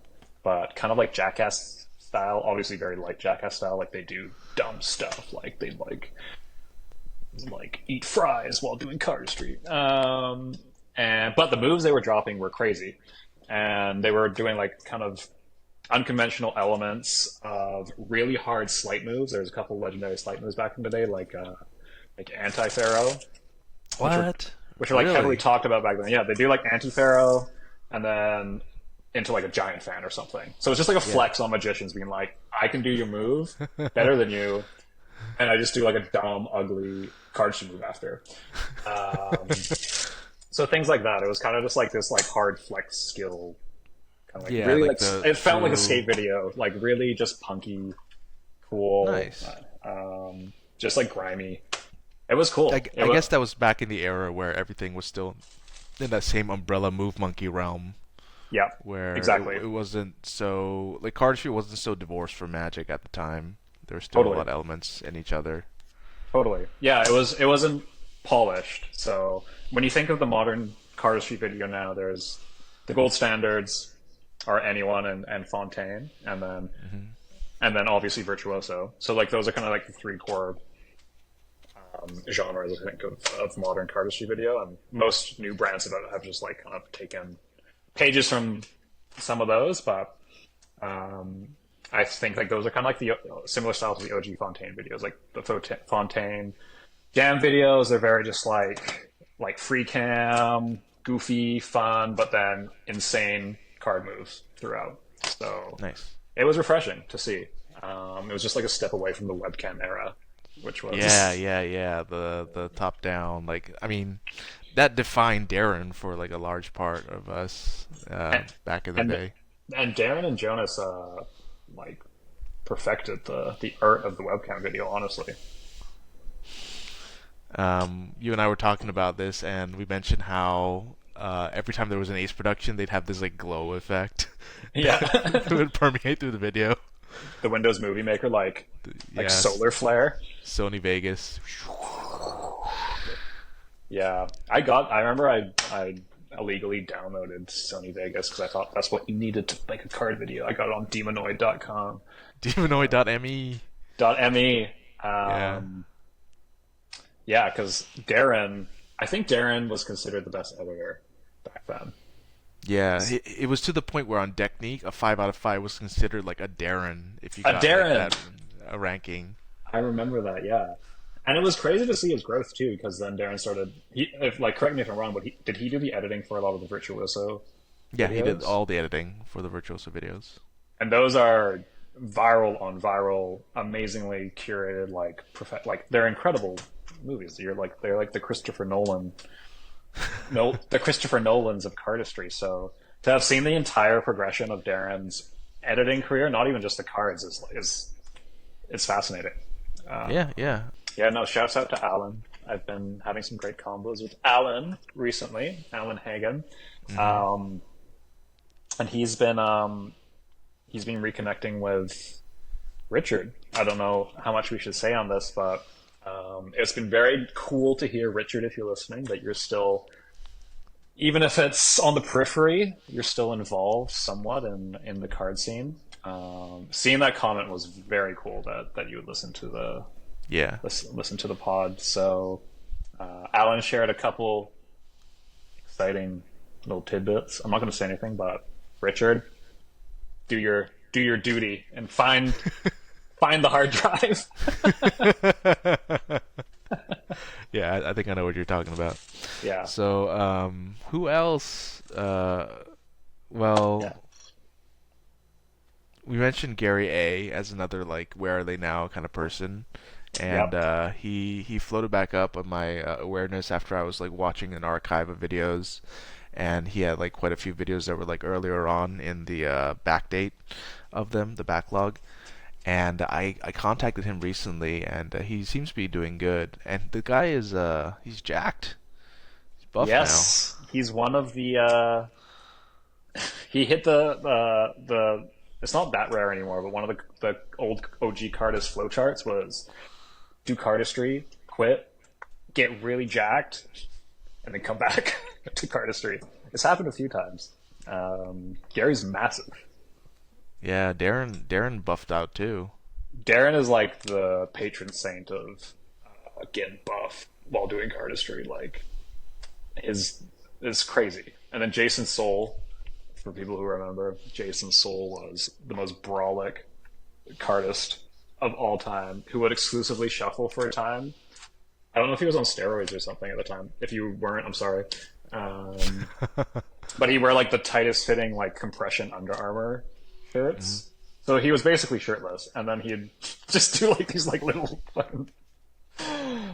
but kind of like Jackass style. Obviously, very like Jackass style. Like they do dumb stuff. Like they like eat fries while doing cardistry. And but the moves they were dropping were crazy, and they were doing like kind of unconventional elements of really hard slight moves. There was a couple legendary slight moves back in the day, like anti pharaoh, which were What? which are like heavily Really? talked about back then. Yeah, they do like anti pharaoh, and then into like a giant fan or something. So it's just like a Yeah. flex on magicians being like, I can do your move better than you, and I just do like a dumb, ugly cardistry move after. Um, so things like that. It was kind of just like this like hard flex skill, kind of like Yeah, really like like the it felt like a true. skate video, like really just punky, cool, Nice. just like grimy. It was cool. I guess that was back in the era where everything was still in that same umbrella move monkey realm, Yeah, where exactly. it wasn't so like cardistry wasn't so divorced from magic at the time. There were still a Totally. lot of elements in each other. Totally. Yeah, it wasn't polished. So when you think of the modern cardistry video now, there's the gold standards are Anyone and Fontaine, and then obviously Virtuoso. So like those are kind of like the three core genres I think of modern cardistry video, and most new brands have just like kind of taken pages from some of those, but I think like those are kind of like the similar styles to the OG Fontaine videos, like the Fontaine jam videos. They're very just like free cam, goofy, fun, but then insane card moves throughout. So Nice. it was refreshing to see. It was just like a step away from the webcam era, which was Yeah. The top down, like I mean, that defined Darren for like a large part of us and back in the and, day. and Darren and Jonas like perfected the art of the webcam video. Honestly, You and I were talking about this, and we mentioned how every time there was an Ace production, they'd have this like glow effect yeah. that would permeate through the video. The Windows Movie Maker like Yes, solar flare. Sony Vegas. Yeah, I remember I illegally downloaded Sony Vegas because I thought that's what you needed to make a card video. I got it on demonoid.com. Demonoid.me. .me. Yeah. Yeah, because Darren, I think Darren was considered the best editor back then. Yeah, it was to the point where on Technique, a 5 out of 5 was considered like a Darren if you A got like Darren, that a ranking. I remember that. Yeah, and it was crazy to see his growth too, because then Darren started. Correct me if I'm wrong, but did he do the editing for a lot of the Virtuoso Yeah, he did videos? all the editing for the Virtuoso videos. And those are viral on viral, amazingly curated, like they're incredible movies. They're like the Christopher Nolan, no, the Christopher Nolans of cardistry. So to have seen the entire progression of Darren's editing career, not even just the cards, is it's fascinating. Yeah, yeah. Yeah, no, shouts out to Alan. I've been having some great combos with Alan recently, Alan Hagen, and he's been reconnecting with Richard. I don't know how much we should say on this, but it's been very cool to hear, Richard, if you're listening, that you're still, even if it's on the periphery, you're still involved somewhat in the card scene. Seeing that comment was very cool that you would Yeah. listen to the pod. So Alan shared a couple exciting little tidbits. I'm not going to say anything, but Richard, do your duty and find the hard drive. Yeah, I think I know what you're talking about. Yeah, So, who else? Well, yeah, we mentioned Gary A as another like where are they now kind of person, and yep, he floated back up on my awareness after I was like watching an archive of videos, and he had like quite a few videos that were like earlier on in the backdate of them, the backlog. And I contacted him recently, and he seems to be doing good. And the guy is he's jacked, he's buff now. yes. He's one of the. He hit the. It's not that rare anymore, but one of the old OG Cardist flowcharts was do cardistry, quit, get really jacked, and then come back to cardistry. It's happened a few times. Gary's massive. Yeah, Darren buffed out too. Darren is like the patron saint of getting buff while doing cardistry. Like his is crazy. And then Jason Soul, for people who remember, Jason Soul was the most brolic cardist of all time, who would exclusively shuffle for a time. I don't know if he was on steroids or something at the time. If you weren't, I'm sorry. Um, but he wear like the tightest fitting like compression Under Armour shirts. So he was basically shirtless, and then he'd just do like these like little fucking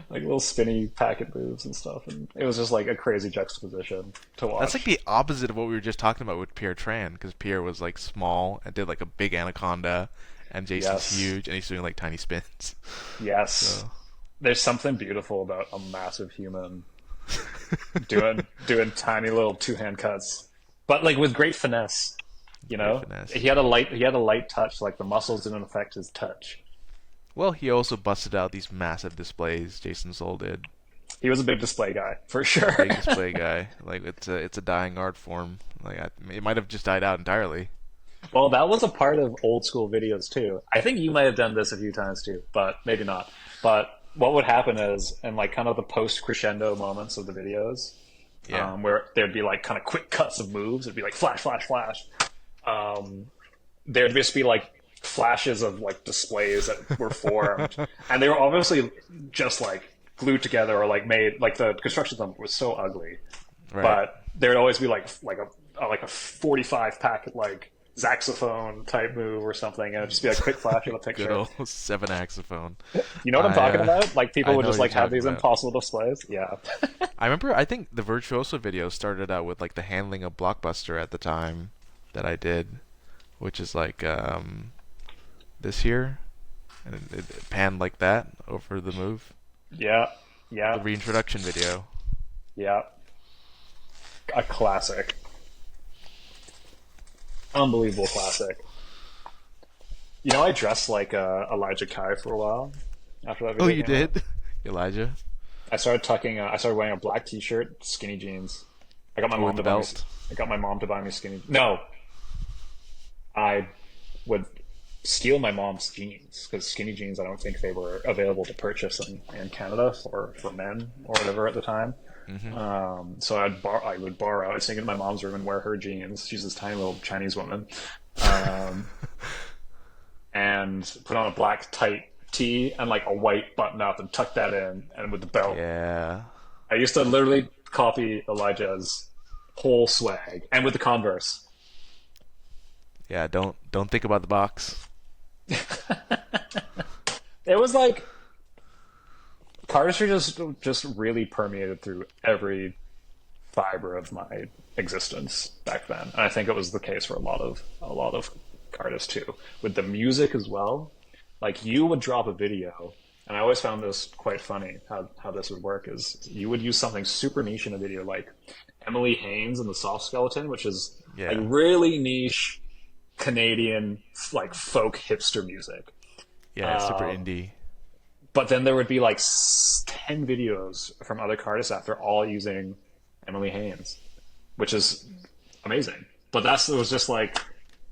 like little spinny packet moves and stuff, and it was just like a crazy juxtaposition to That's like watch. the opposite of what we were just talking about with Pier Tran, because Pier was like small and did like a big anaconda, and Jason's Yes, huge and he's doing like tiny spins. yes. So There's something beautiful about a massive human doing tiny little two hand cuts, but like with great finesse. You great know, finesse. he had a light touch. Like the muscles didn't affect his touch. Well, he also busted out these massive displays. Jason Soul did. He was a big display guy for sure. Big display guy. Like it's a dying art form. Like it might have just died out entirely. Well, that was a part of old school videos too. I think you might have done this a few times too, but maybe not. But what would happen is, in like kind of the post crescendo moments of the videos, Yeah. where there'd be like kind of quick cuts of moves, it'd be like flash, flash, flash. There'd just be like flashes of like displays that were formed, and they were obviously just like glued together or like made like the construction of them was so ugly, Right. but there'd always be like a 45 pack like saxophone type move or something, and it'd just be a quick flash of a Good picture. old seven axophone. You know what I'm talking about? Like I people would know just what you're like have talking these about. impossible displays. Yeah. I remember. I think the Virtuoso video started out with like the handling of Blockbuster at the time that I did, which is like this here, and it panned like that over the move. Yeah. The Yeah. reintroduction video. Yeah. A classic. Unbelievable classic. You know, I dressed like Elijah Kai for a while after that Oh, video you came out. did, Elijah, I started wearing a black T-shirt, skinny jeans. I got my oh, mom with the to buy me. belt. I got my mom to buy me skinny. No, I would steal my mom's jeans because skinny jeans. I don't think they were available to purchase in Canada for men or whatever at the time. So I would borrow. I'd sneak into my mom's room and wear her jeans. She's this tiny little Chinese woman, um, and put on a black tight tee and like a white button up and tuck that in, and with the belt. Yeah, I used to literally copy Elijah's whole swag, and with the Converse. yeah. Don't think about the box. It was like cardistry just really permeated through every fiber of my existence back then, and I think it was the case for a lot of artists too, with the music as well. Like you would drop a video, and I always found this quite funny how this would work is you would use something super niche in a video, like Emily Haynes and the Soft Skeleton, which is like Yeah, really niche Canadian like folk hipster music. yeah. Super indie. But then there would be like 10 videos from other artists after all using Emily Haynes, which is amazing. But it was just like,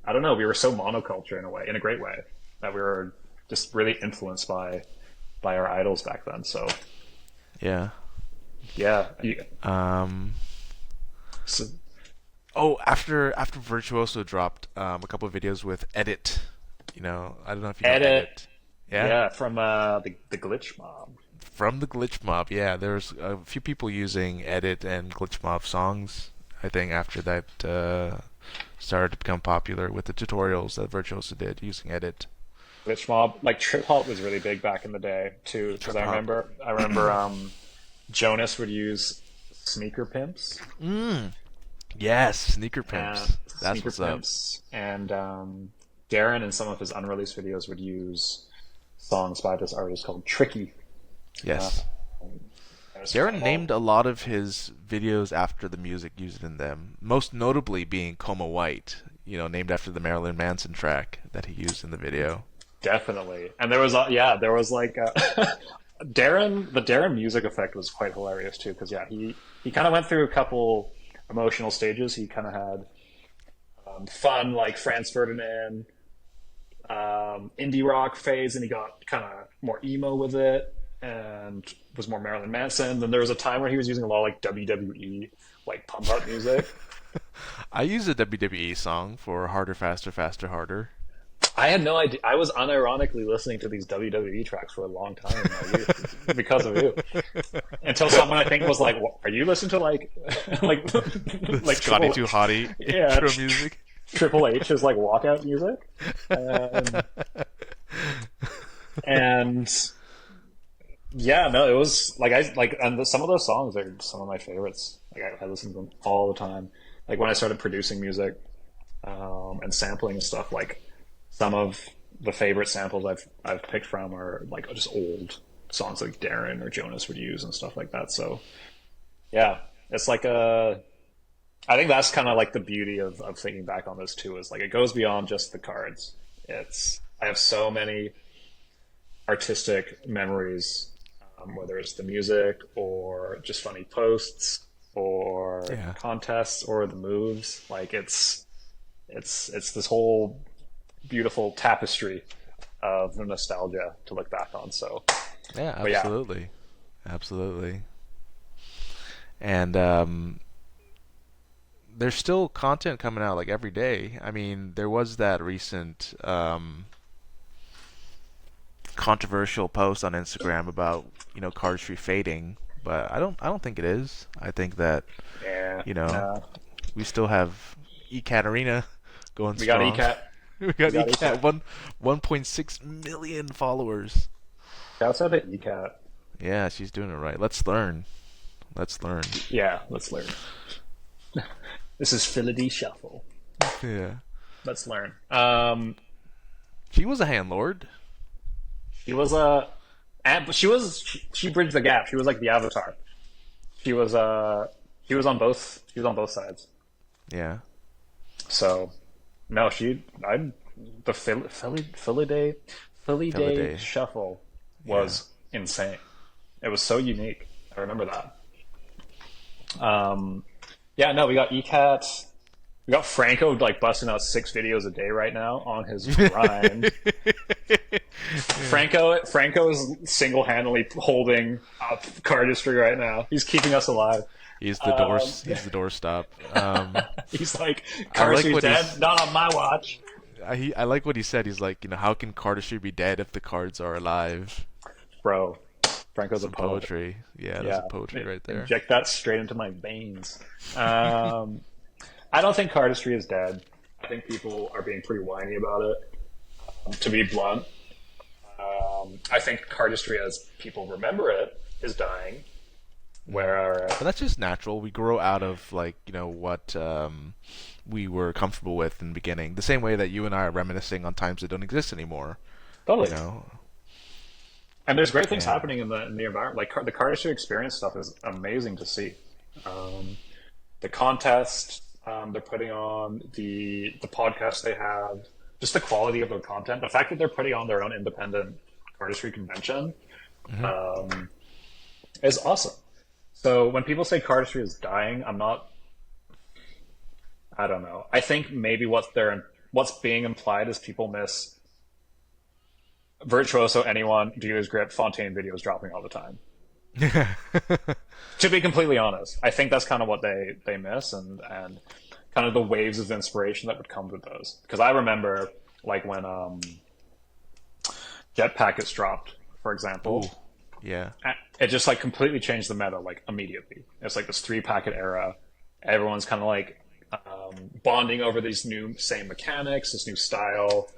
I don't know, we were so monoculture in a way, in a great way, that we were just really influenced by our idols back then. So Yeah. yeah, Um. so, Oh, after Virtuoso dropped a couple of videos with Edit. I don't know if you know Edit, Edit. Yeah. yeah, from the Glitch Mob. From the Glitch Mob. Yeah, there's a few people using Edit and Glitch Mob songs. I think after that started to become popular with the tutorials that Virtuoso did using Edit. Glitch Mob, like trip hop was really big back in the day too, because Trip I hop. remember I remember Jonas would use Sneaker Pimps. Yes, Sneaker uh, Pimps. That's Sneaker what's up. Pimps, and Darren in some of his unreleased videos would use songs by this artist called Tricky. Uh, Yes. it was kind Darren of named all a lot of his videos after the music used in them, most notably being Coma White, named after the Marilyn Manson track that he used in the video. definitely. And there was like the Darren music effect was quite hilarious too, because yeah, he kind of went through a couple emotional stages. He kind of had fun like Franz Ferdinand indie rock phase, and he got kind of more emo with it and was more Marilyn Manson. Then there was a time where he was using a lot of like WWE like pump up music. I use a WWE song for Harder, Faster, Faster, Harder. I had no idea. I was unironically listening to these WWE tracks for a long time in my youth because of you. Until someone I think was like, "Are you listening to like like like Scotty Triple Too Hottie yeah intro music. Triple H's like walkout music?" Um, and yeah, no, it was like some of those songs are some of my favorites. Like I listen to them all the time. Like when I started producing music and sampling and stuff, like some of the favorite samples I've picked from are like just old songs like Darren or Jonas would use and stuff like that. So yeah, it's like I think that's kind of like the beauty of thinking back on this too, is like it goes beyond just the cards. I have so many artistic memories, whether it's the music or just funny posts or Yeah. contests or the moves. Like it's this whole beautiful tapestry of nostalgia to look back on. So, Yeah, but yeah, absolutely. Absolutely. And there's still content coming out like every day. I mean, there was that recent controversial post on Instagram about, cardistry fading, but I don't think it is. I think that, yeah, you know, no, we still have Ekaterina going we got strong. ECAT, We we got got Ecat ECAT. 1.6 million followers. Shouts out to ECAT. Yeah, she's doing it right. Let's learn. Let's learn. Yeah, let's learn. This is Philly Shuffle. Yeah. Let's learn. She was a handlord. She was but she bridged the gap. She was like the avatar. She was she was on both sides. Yeah. So no, I the Philly Day Feliday. shuffle Yeah. was insane. It was so unique. I remember that. Um, yeah, no, we got ECAT. We got Franco like busting out 6 videos a day right now on his grind. Franco is single handedly holding up cardistry right now. He's keeping us alive. He's the door. Um, He's the doorstop. he's like I like cardistry's what dead, not on my watch, I like what he said. He's like, how can cardistry be dead if the cards are alive? bro. Franco's a Some poet. poetry. Yeah, that's Yeah, a poetry right there. inject that straight into my veins. I don't think cardistry is dead. I think people are being pretty whiny about it. To be blunt, I think cardistry, as people remember it, is dying. Where But that's just natural. We grow out of what we were comfortable with in the beginning. The same way that you and I are reminiscing on times that don't exist anymore. You totally, know. and there's great things Yeah. happening in the environment. Like the cardistry experience stuff is amazing to see. Um, the contest they're putting on, the podcasts they have, just the quality of their content, the fact that they're putting on their own independent cardistry convention um, is awesome. So when people say cardistry is dying, I don't know. I think maybe what's being implied is people miss Virtuoso, anyone, Dealer's Grip, Fontaine videos dropping all the time. To be completely honest, I think that's kind of what they miss, and kind of the waves of inspiration that would come with those. Because I remember like when Jet Packets dropped, for Ooh. example, Yeah. it just like completely changed the meta like immediately. It's like this 3 packet era. Everyone's kind of like bonding over these new same mechanics, this new style.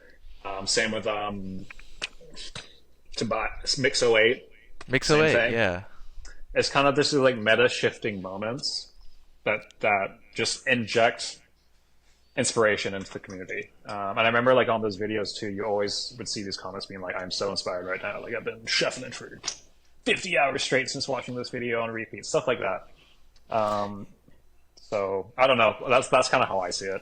Same with Tobias Mix '08, Mix same 08. thing. Yeah. It's kind of this like meta shifting moments that just inject inspiration into the community. And I remember like on those videos too, you always would see these comments being like, "I'm so inspired right now. Like I've been chefing it for 50 hours straight since watching this video on repeat." Stuff like that. Um, so I don't know. That's kind of how I see it.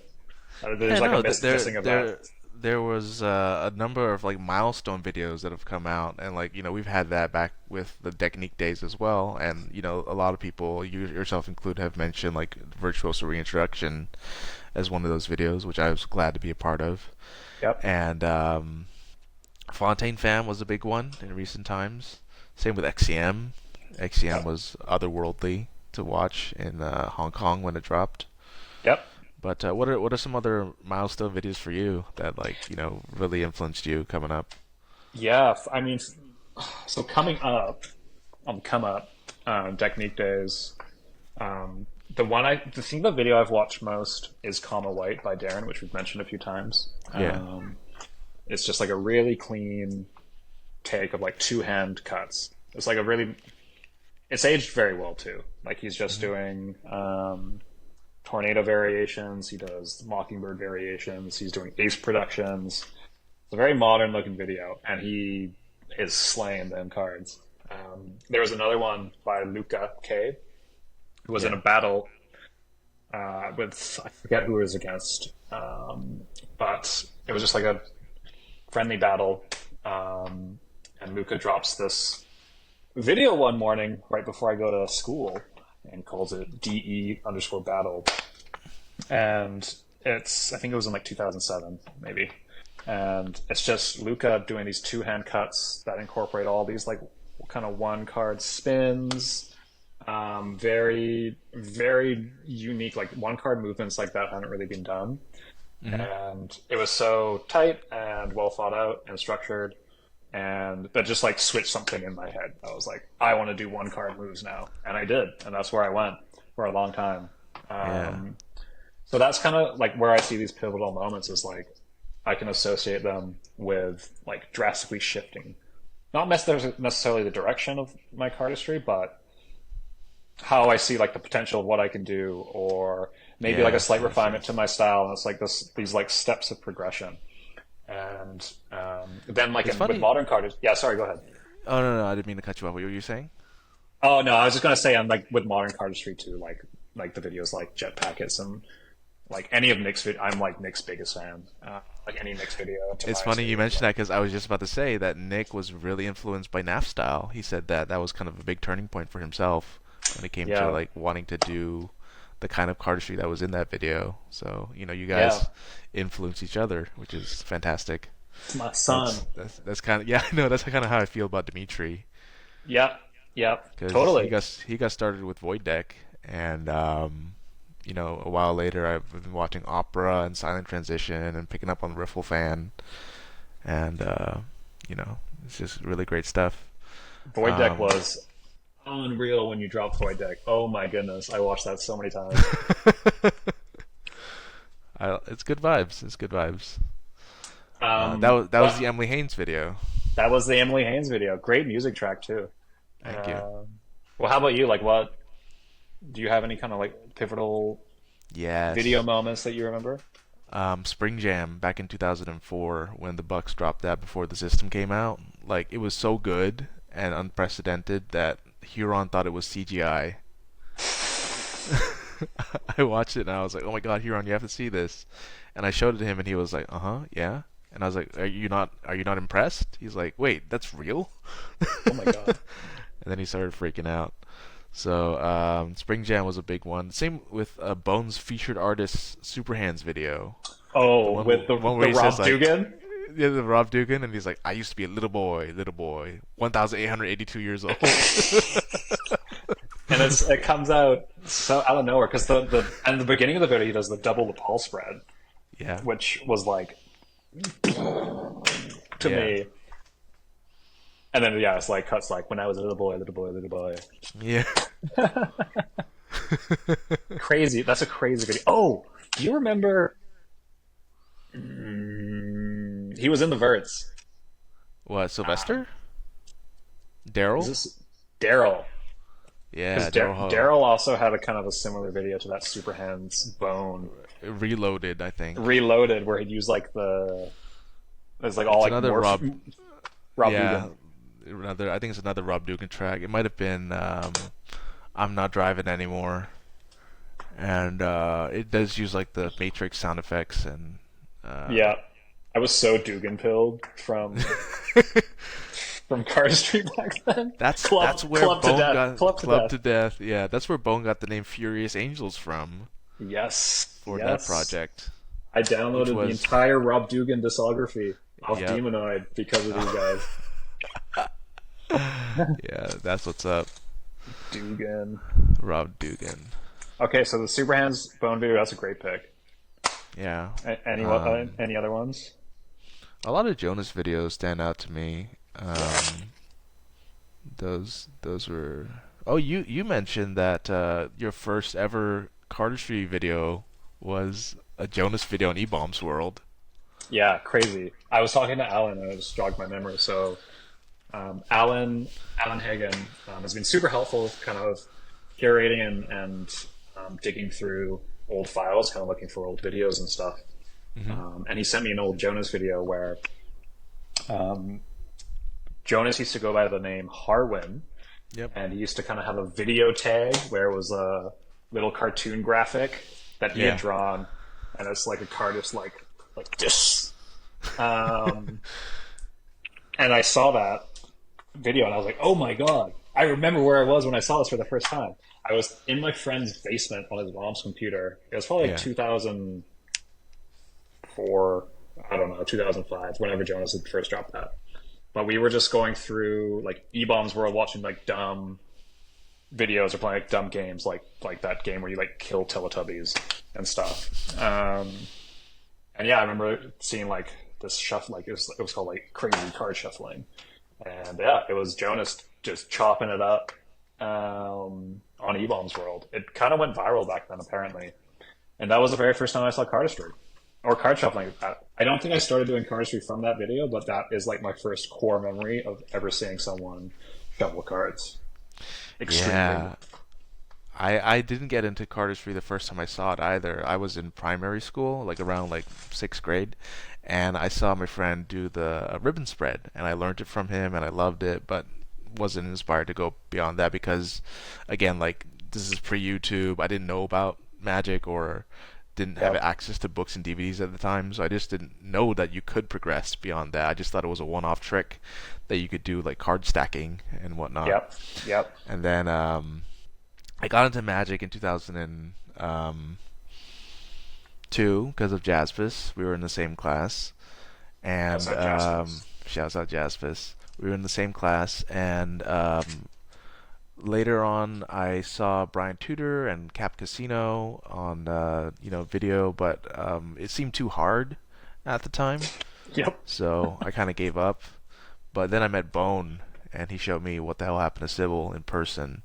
Yeah, There's like a no, missing of that. there was a number of like milestone videos that have come out, and we've had that back with the Technique days as well, and a lot of people, you yourself included, have mentioned like Virtuoso Reintroduction as one of those videos, which I was glad to be a part of, Yep. and Fontaine Fam was a big one in recent times. Same with XCM. XCM Yep. was otherworldly to watch in Hong Kong when it dropped. Yep. But what are some other milestone videos for you that really influenced you coming up? Yeah. I mean, so coming up on Come Up, Technique Days. The video I've watched most is Comma White by Darren, which we've mentioned a few times. Yeah. It's just like a really clean take of like 2 hand cuts. It's like it's aged very well too. Like he's just doing tornado variations. He does Mockingbird variations. He's doing Ace productions. It's a very modern looking video, and he is slaying them cards. There was another one by Luca K, who was in Yeah. a battle with, I forget who it was against, but it was just like a friendly battle. and Luca drops this video one morning right before I go to school and calls it DE_battle. And I think it was in like 2007, maybe. And it's just Luca doing these two-hand cuts that incorporate all these like kind of one-card spins. Very, very unique, like one-card movements like that hadn't really been done. And it was so tight and well thought out and structured, and that just like switched something in my head. I was like, I want to do one-card moves now, and I did, and that's where I went for a long time. So that's kind of like where I see these pivotal moments, is like I can associate them with like drastically shifting, not necessarily the direction of my cardistry, but how I see like the potential of what I can do, or maybe like a slight refinement to my style. And it's like these like steps of progression. And then like with modern cardistry, yeah, sorry, go ahead. Oh no, I didn't mean to cut you off. What were you saying? Oh no, I was just gonna say, I'm like with modern cardistry too, like the videos like Jet Packets and like any of Nick's video. I'm like Nick's biggest fan. Like any Nick's video. It's funny you mentioned that, because I was just about to say that Nick was really influenced by NAF style. He said that was kind of a big turning point for himself when it came to like wanting to do the kind of cardistry that was in that video. So you guys influence each other, which is fantastic. It's my son. That's kind of no, that's kind of how I feel about Dimitri. Yeah, totally. He got started with Void Deck, and a while later I've been watching Opera and Silent Transition and picking up on Riffle Fan, and it's just really great stuff. Void Deck was unreal when you dropped Void Deck. Oh my goodness, I watched that so many times. It's good vibes. It's good vibes. That was the Emily Haynes video. That was the Emily Haynes video. Great music track too. Thank you. Well, how about you? Like, what do you have any kind of like pivotal video moments that you remember? Spring Jam back in 2004, when the Bucks dropped that before the system came out. Like, it was so good and unprecedented that Huron thought it was CGI. I watched it and I was like, "Oh my God, Huron, you have to see this!" And I showed it to him, and he was like, yeah." And I was like, "Are you not impressed?" He's like, "Wait, that's real?" Oh my God! And then he started freaking out. So Spring Jam was a big one. Same with Bones featured artist Superhands video. Oh, with the Rob Dugan? Yeah, the Rob Dugan, and he's like, "I used to be a little boy, 1,882 years old." And it comes out so out of nowhere, because the beginning of the video he does the double the Paul spread, which was like to me. And then it's like cuts like when I was a little boy. Yeah. Crazy. That's a crazy video. Oh, do you remember? He was in the Verts. What, Sylvester? Daryl? Is this Daryl? Yeah, Daryl also had a kind of a similar video to that Superhands Bone. Reloaded, I think. Reloaded, where he'd use like it's like all like another Rob Dugan. I think it's another Rob Dugan track. It might have been "I'm Not Driving Anymore," and it does use like the Matrix sound effects and. I was so Dugan pilled from Cardistry back then. That's where Bone got Club to Death. Yeah, that's where Bone got the name Furious Angels from. Yes, for that project. I downloaded the entire Rob Dugan discography off Demonoid because of these guys. Yeah, that's what's up. Dugan. Rob Dugan. Okay, so the Superhands Bone video, that's a great pick. Yeah. Any other ones? A lot of Jonas videos stand out to me. Those were. Oh, you mentioned that your first ever cardistry video was a Jonas video in E-Bombs World. Yeah, crazy. I was talking to Alan, and it just jogged my memory. So, Alan Hagen has been super helpful, kind of curating and digging through old files, kind of looking for old videos and stuff. Mm-hmm. And he sent me an old Jonas video where Jonas used to go by the name Harwin. Yep. And he used to kind of have a video tag where it was a little cartoon graphic that he had drawn, and it's like a card just like this. And I saw that, video, and I was like, "Oh my god!" I remember where I was when I saw this for the first time. I was in my friend's basement on his mom's computer. It was probably like Yeah. 2004, I don't know, 2005, whenever Jonas had first dropped that. But we were just going through like E-Bombs World, watching like dumb videos or playing like dumb games, like that game where you like kill Teletubbies and stuff. And yeah, I remember seeing like this shuffle, like it was called like crazy card shuffling, and yeah, it was Jonas just chopping it up on E-Bombs World. It kind of went viral back then, apparently, and that was the very first time I saw Cardistry or card shuffling. I don't think I started doing Cardistry from that video, but that is like my first core memory of ever seeing someone shuffle cards. Extremely. Yeah. I didn't get into cardistry the first time I saw it either. I was in primary school, like around like sixth grade, and I saw my friend do the ribbon spread, and I learned it from him, and I loved it, but wasn't inspired to go beyond that because, again, like this is pre-YouTube. I didn't know about Magic or didn't have Yep. access to books and DVDs at the time, so I just didn't know that you could progress beyond that. I just thought it was a one-off trick that you could do like card stacking and whatnot. Yep. Yep. And then I got into Magic in 2002 because of Jaspis. We were in the same class, and Outside Jaspers. shouts out Jaspis. We were in the same class, and later on, I saw Brian Tudor and Cap Casino on video, but it seemed too hard at the time, Yep. so I kind of gave up. But then I met Bone, and he showed me what the hell happened to Sybil in person,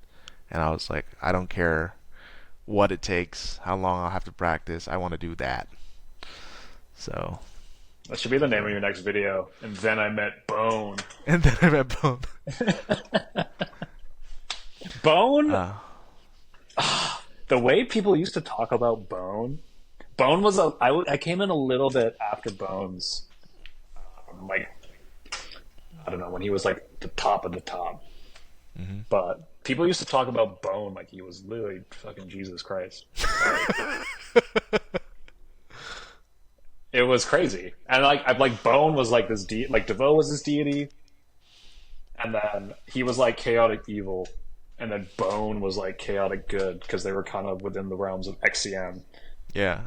and I was like, I don't care what it takes, how long I'll have to practice. I want to do that. So, That should be the name of your next video. And then I met Bone. and then I met Bone. Bone? Uh, The way people used to talk about Bone. Bone was I came in a little bit after Bones. Like, I don't know, when he was like the top of the top. mhm. But people used to talk about Bone like he was literally fucking Jesus Christ. Like, it was crazy. And like Bone was like this like Devo was this deity, and then he was like chaotic evil, and then Bone was like chaotic good because they were kind of within the realms of XCM. Yeah.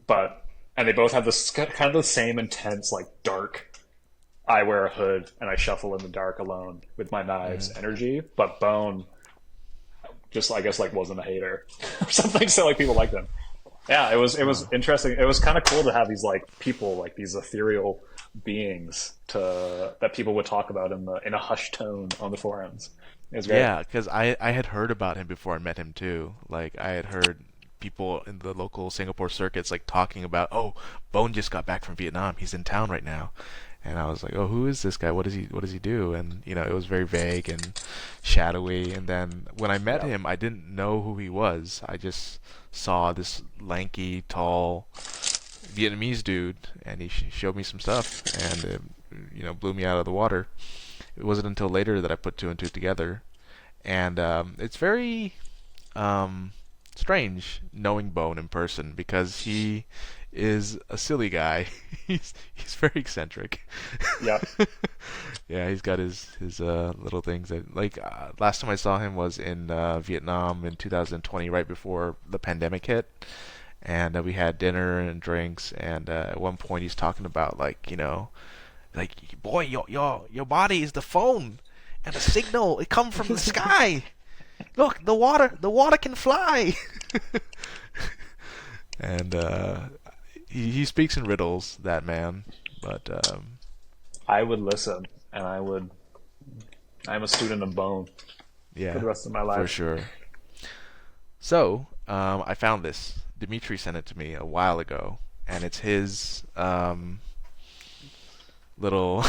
But and they both have this kind of the same intense like dark. I wear a hood and I shuffle in the dark alone with my knives Mhm. energy. But Bone just I guess like wasn't a hater or something, so like people liked him. Yeah, it was Oh. interesting. It was kind of cool to have these like people, like these ethereal beings to that people would talk about in a hushed tone on the forums. It was great. Yeah, because I had heard about him before I met him too. Like I had heard people in the local Singapore circuits like talking about, oh, Bone just got back from Vietnam. He's in town right now. And I was like, oh, who is this guy? What does he do? And it was very vague and shadowy. And then when I met Yeah, him, I didn't know who he was. I just saw this lanky, tall Vietnamese dude, and he showed me some stuff, and it, blew me out of the water. It wasn't until later that I put two and two together, and it's very um, strange knowing Bone in person because he is a silly guy. He's very eccentric. yeah, Yeah, he's got his little things that like last time I saw him was in Vietnam in 2020, right before the pandemic hit, and we had dinner and drinks, and at one point he's talking about like boy, your body is the phone, and the signal it come from the sky. Look, the water can fly. And he speaks in riddles, that man. But I would listen, and I would. I'm a student of Bone for yeah, the rest of my for life. sure. So I found this. Dimitri sent it to me a while ago, and it's his little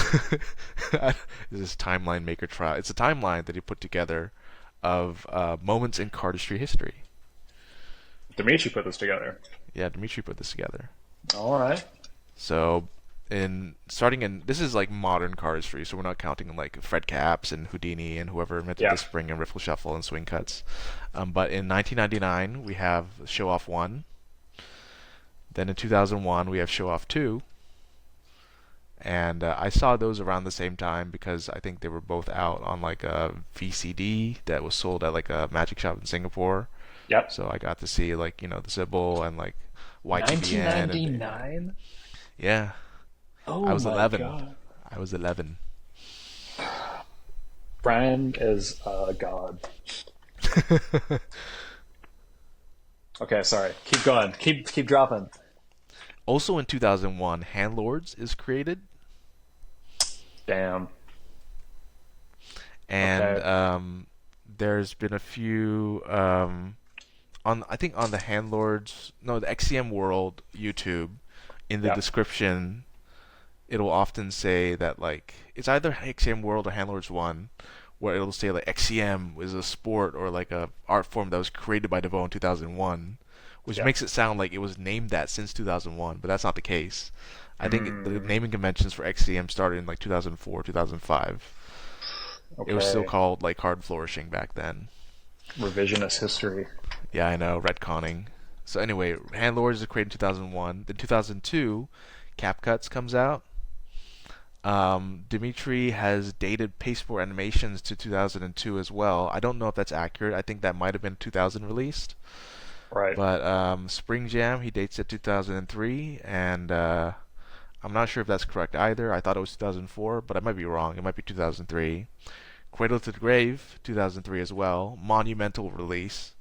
this timeline maker trial. It's a timeline that he put together of moments in cardistry history. Dimitri put this together. Yeah, Dimitri put this together. All right. So, in starting in this is like modern cardistry, so we're not counting like Fred Capps and Houdini and whoever invented Yeah. the spring and riffle shuffle and swing cuts. But in 1999 we have Show Off 1. Then in 2001 we have Show Off 2, And I saw those around the same time because I think they were both out on like a VCD that was sold at like a magic shop in Singapore. Yep. So I got to see like the Sybil and like YTVN and 1999. yeah, I Oh was my 11. god. I was 11. Brian is a god. Okay, sorry. Keep going. Keep dropping. Also in 2001, Handlords is created, Damn. and Okay. there's been a few on I think on the Handlords, no, the XCM World YouTube. In the Yep. description, it'll often say that like it's either XCM World or Handlords One, where it'll say like XCM is a sport or like a art form that was created by Devo in 2001, which Yep. makes it sound like it was named that since 2001, but that's not the case. I think the Mm, naming conventions for XCM started in like 2004, 2005. It was still okay. called like Hard Flourishing back then. Revisionist history. Yeah, I know, retconning. So anyway, Handlords is created in 2001. Then 2002, CapCuts comes out. Dimitri has dated Pasteboard Animations to 2002 as well. I don't know if that's accurate. I think that might have been 2000 released. Right. But Spring Jam, he dates it 2003, and I'm not sure if that's correct either. I thought it was 2004, but I might be wrong. It might be 2003. Cradle to the Grave, 2003 as well. Monumental release.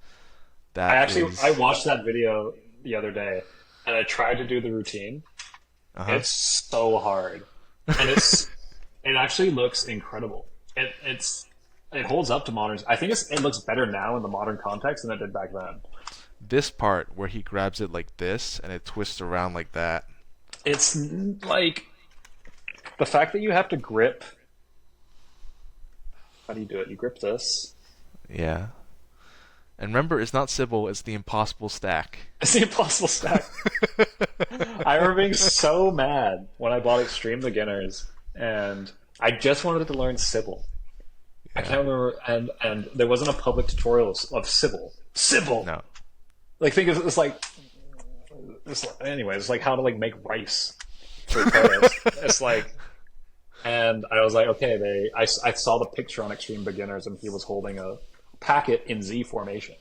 That I is. watched that video the other day, and I tried to do the routine. Uh huh. It's so hard, and it actually looks incredible. It holds up to modern. I think it looks better now in the modern context than it did back then. This part where he grabs it like this and it twists around like that. It's like the fact that you have to grip. How do you do it? You grip this. Yeah. And remember, it's not Sybil, it's the impossible stack. It's the impossible stack. I remember being so mad when I bought Extreme Beginners, and I just wanted to learn Sybil. I Yeah. can't remember, and there wasn't a public tutorial of Sybil. Sybil. No. Like think of it as like, anyway, it's like how to like make rice for players. It's like, and I was like, okay, I saw the picture on Extreme Beginners, and he was holding a packet in Z formation,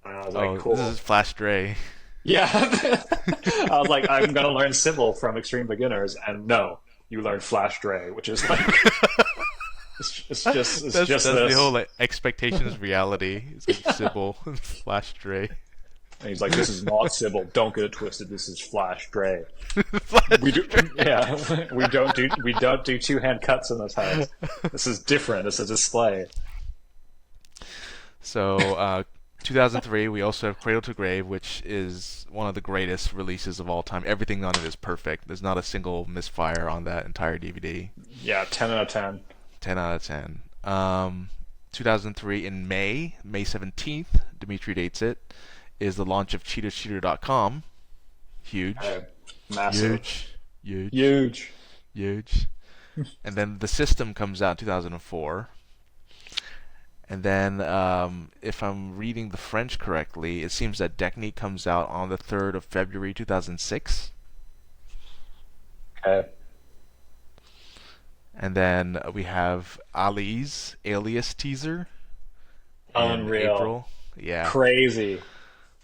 and I was like, Oh, this cool. is Flash Dre. Yeah. I was like, I'm gonna learn Sybil from Extreme Beginners, and no, you learn Flash Dre, which is like, it's That's just the this. whole like expectations reality. It's like Sybil, Flash Dre. And he's like, this is not Sybil. Don't get it twisted. This is Flash Dre. We Flash do, Dre. yeah, we don't do two hand cuts in this house. This is different. It's a display. So, 2003, we also have Cradle to Grave, which is one of the greatest releases of all time. Everything on it is perfect. There's not a single misfire on that entire DVD. Yeah, 10 out of 10. 10 out of 10. 2003 in May 17th, Dimitri dates it, is the launch of CheaterCheater.com. Huge. Massive, Huge. huge. Huge. And then the system comes out in 2004. And then, if I'm reading the French correctly, it seems that Technique comes out on the 3rd of February 2006. Okay. And then we have Ali's Alias teaser in Unreal. April. Yeah. Crazy.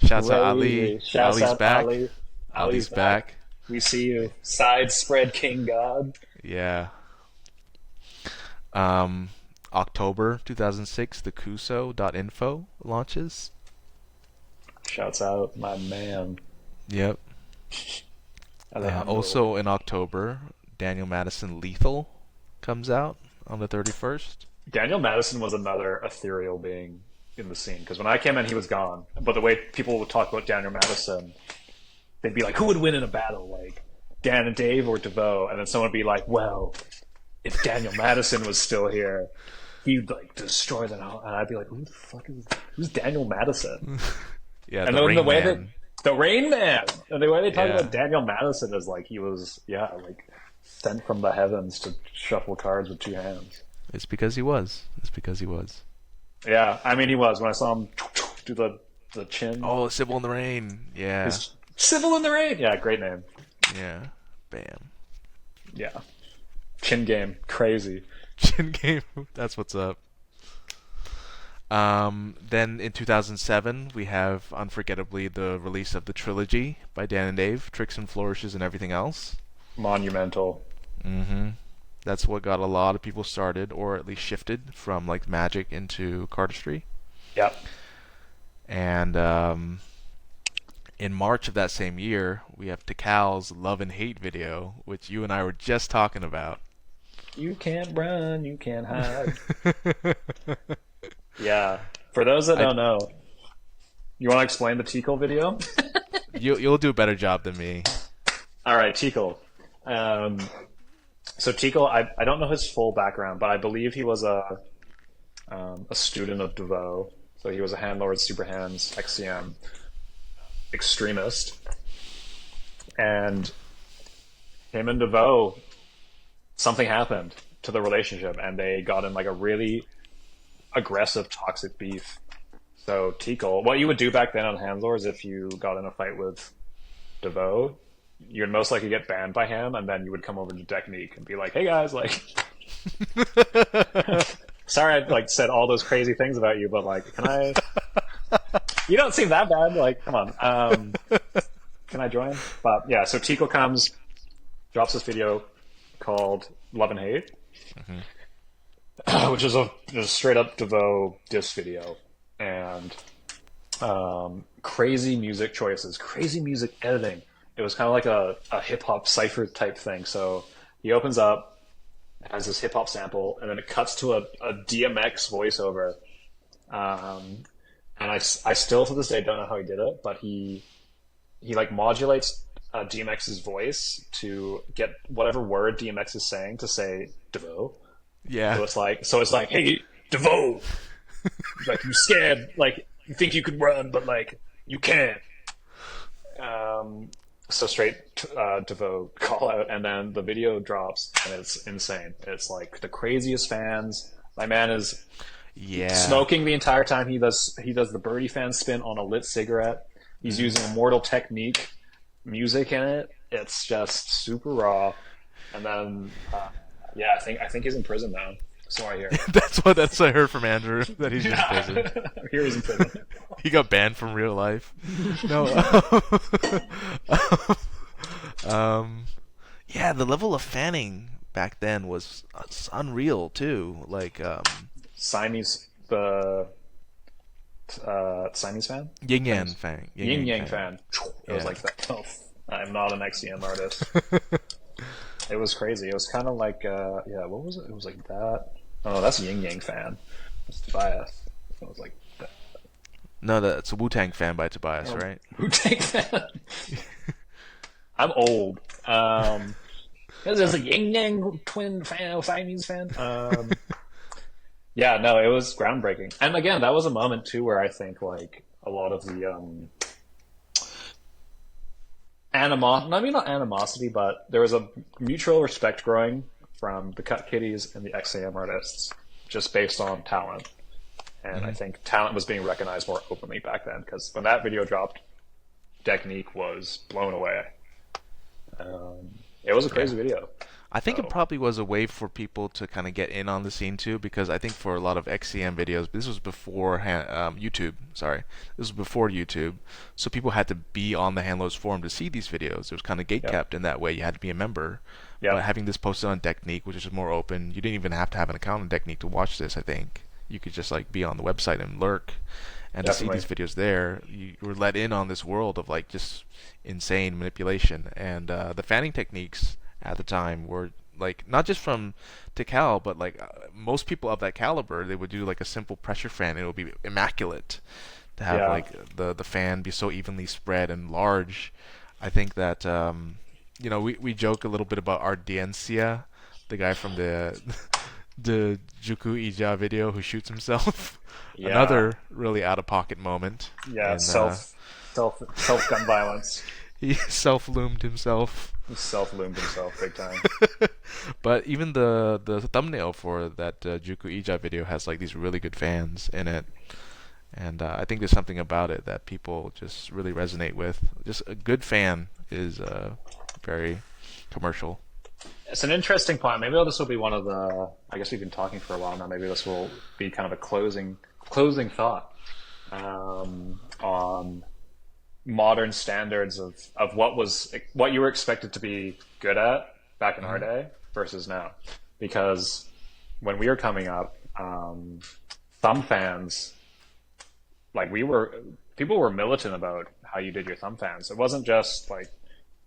Shouts out Crazy. Ali. Shouts Ali's out back. Ali. Ali's Ali's back. We see you. Side spread King God. Yeah. October 2006, the Kuso.info launches. Shouts out my man. Yep. Alejandro. Also in October, Daniel Madison Lethal comes out on the 31st. Daniel Madison was another ethereal being in the scene because when I came in, he was gone. But the way people would talk about Daniel Madison, they'd be like, "Who would win in a battle, like Dan and Dave or DeVoe?" And then someone would be like, "Well, if Daniel Madison was still here, he'd like destroy them all." And I'd be like, "Who the fuck is who's Daniel Madison?" Yeah, And the then Rain the way that Man. the Rain Man, and the way they talk Yeah. about Daniel Madison is like he was, yeah, like sent from the heavens to shuffle cards with two hands. It's because he was. It's because he was. Yeah, I mean he was when I saw him do the chin. Oh, Sybil in the Rain. Yeah. Civil in the Rain. Yeah, great name. Yeah. Bam. Yeah. Chin game, crazy. Chin game. That's what's up. Then in 2007, we have unforgettably the release of the trilogy by Dan and Dave, Tricks and Flourishes and Everything Else. Monumental. Mm-hmm. That's what got a lot of people started, or at least shifted from like Magic into Cardistry. Yep. And in March of that same year, we have Tikal's Love and Hate video, which you and I were just talking about. You can't run, you can't hide. Yeah. For those that don't know, you want to explain the Tikal video? You'll do a better job than me. All right, Tikal. So Tikal, I don't know his full background, but I believe he was a student of Devo. So he was a Handlord, Super Hands, XCM extremist. And him and Devo, something happened to the relationship, and they got in like a really aggressive, toxic beef. So Tikal, what you would do back then on Handlords if you got in a fight with Devo, you'd most likely get banned by him, and then you would come over to Technique and be like, "Hey guys, like, sorry I like said all those crazy things about you, but like, can I? You don't seem that bad. Like, come on, can I join?" But yeah, so Tikal comes, drops this video called "Love and Hate," which is a straight up Devo diss video, and crazy music choices, crazy music editing. It was kind of like a hip hop cipher type thing. So he opens up, has this hip hop sample, and then it cuts to a DMX voiceover. And I still to this day don't know how he did it, but he like modulates DMX's voice to get whatever word DMX is saying to say Devo. Yeah. So it's like, "Hey, Devo, like you scared, like you think you could run, but like you can't." So straight Devo call out, and then the video drops, and it's insane. It's like the craziest fans. My man is smoking the entire time. He does the birdie fan spin on a lit cigarette. He's using Immortal Technique music in it. It's just super raw. And then I think he's in prison now. So I hear. That's what I heard from Andrew, that he's in prison. I hear he's in prison. He got banned from real life. No. Yeah, the level of fanning back then was unreal too. Like Siamese Siamese fan? Yin Yang fan. Yin Yang fan. It was like that. Oh, I'm not an XCM artist. It was crazy. It was kind of like what was it? It was like that. Oh, that's Yin Yang fan. It's Tobias. It was like that. No, that's a Wu-Tang fan by Tobias, right? Wu-Tang fan. I'm old. There's a Yin Yang twin fan, Siamese fan. Yeah, no, it was groundbreaking. And again, that was a moment too where I think like a lot of the not animosity, but there was a mutual respect growing from the Cut Kitties and the XAM artists just based on talent. And I think talent was being recognized more openly back then, because when that video dropped, Technique was blown away. It was a crazy video. I think it probably was a way for people to kind of get in on the scene too, because I think for a lot of XCM videos, this was before YouTube. Sorry, this was before YouTube, so people had to be on the Handlers forum to see these videos. It was kind of gatekept in that way. You had to be a member. But having this posted on Technique, which is more open, you didn't even have to have an account on Technique to watch this. I think you could just like be on the website and lurk, and to see these videos there, you were let in on this world of like just insane manipulation. And the fanning techniques at the time were like not just from Tikal, but like most people of that caliber, they would do like a simple pressure fan, and it would be immaculate to have like the fan be so evenly spread and large. I think that we joke a little bit about Ardiencia, the guy from the Juku Ija video who shoots himself. Another really out of pocket moment. Yeah, self gun violence. He self-loomed himself. He self-loomed himself big time. But even the thumbnail for that Juku Ija video has like these really good fans in it. And I think there's something about it that people just really resonate with. Just a good fan is very commercial. it's an interesting point. Maybe this will be one of the. I guess we've been talking for a while now. Maybe this will be kind of a closing thought on modern standards of what you were expected to be good at back in our day versus now. Because when we were coming up, thumb fans, like people were militant about how you did your thumb fans. It wasn't just like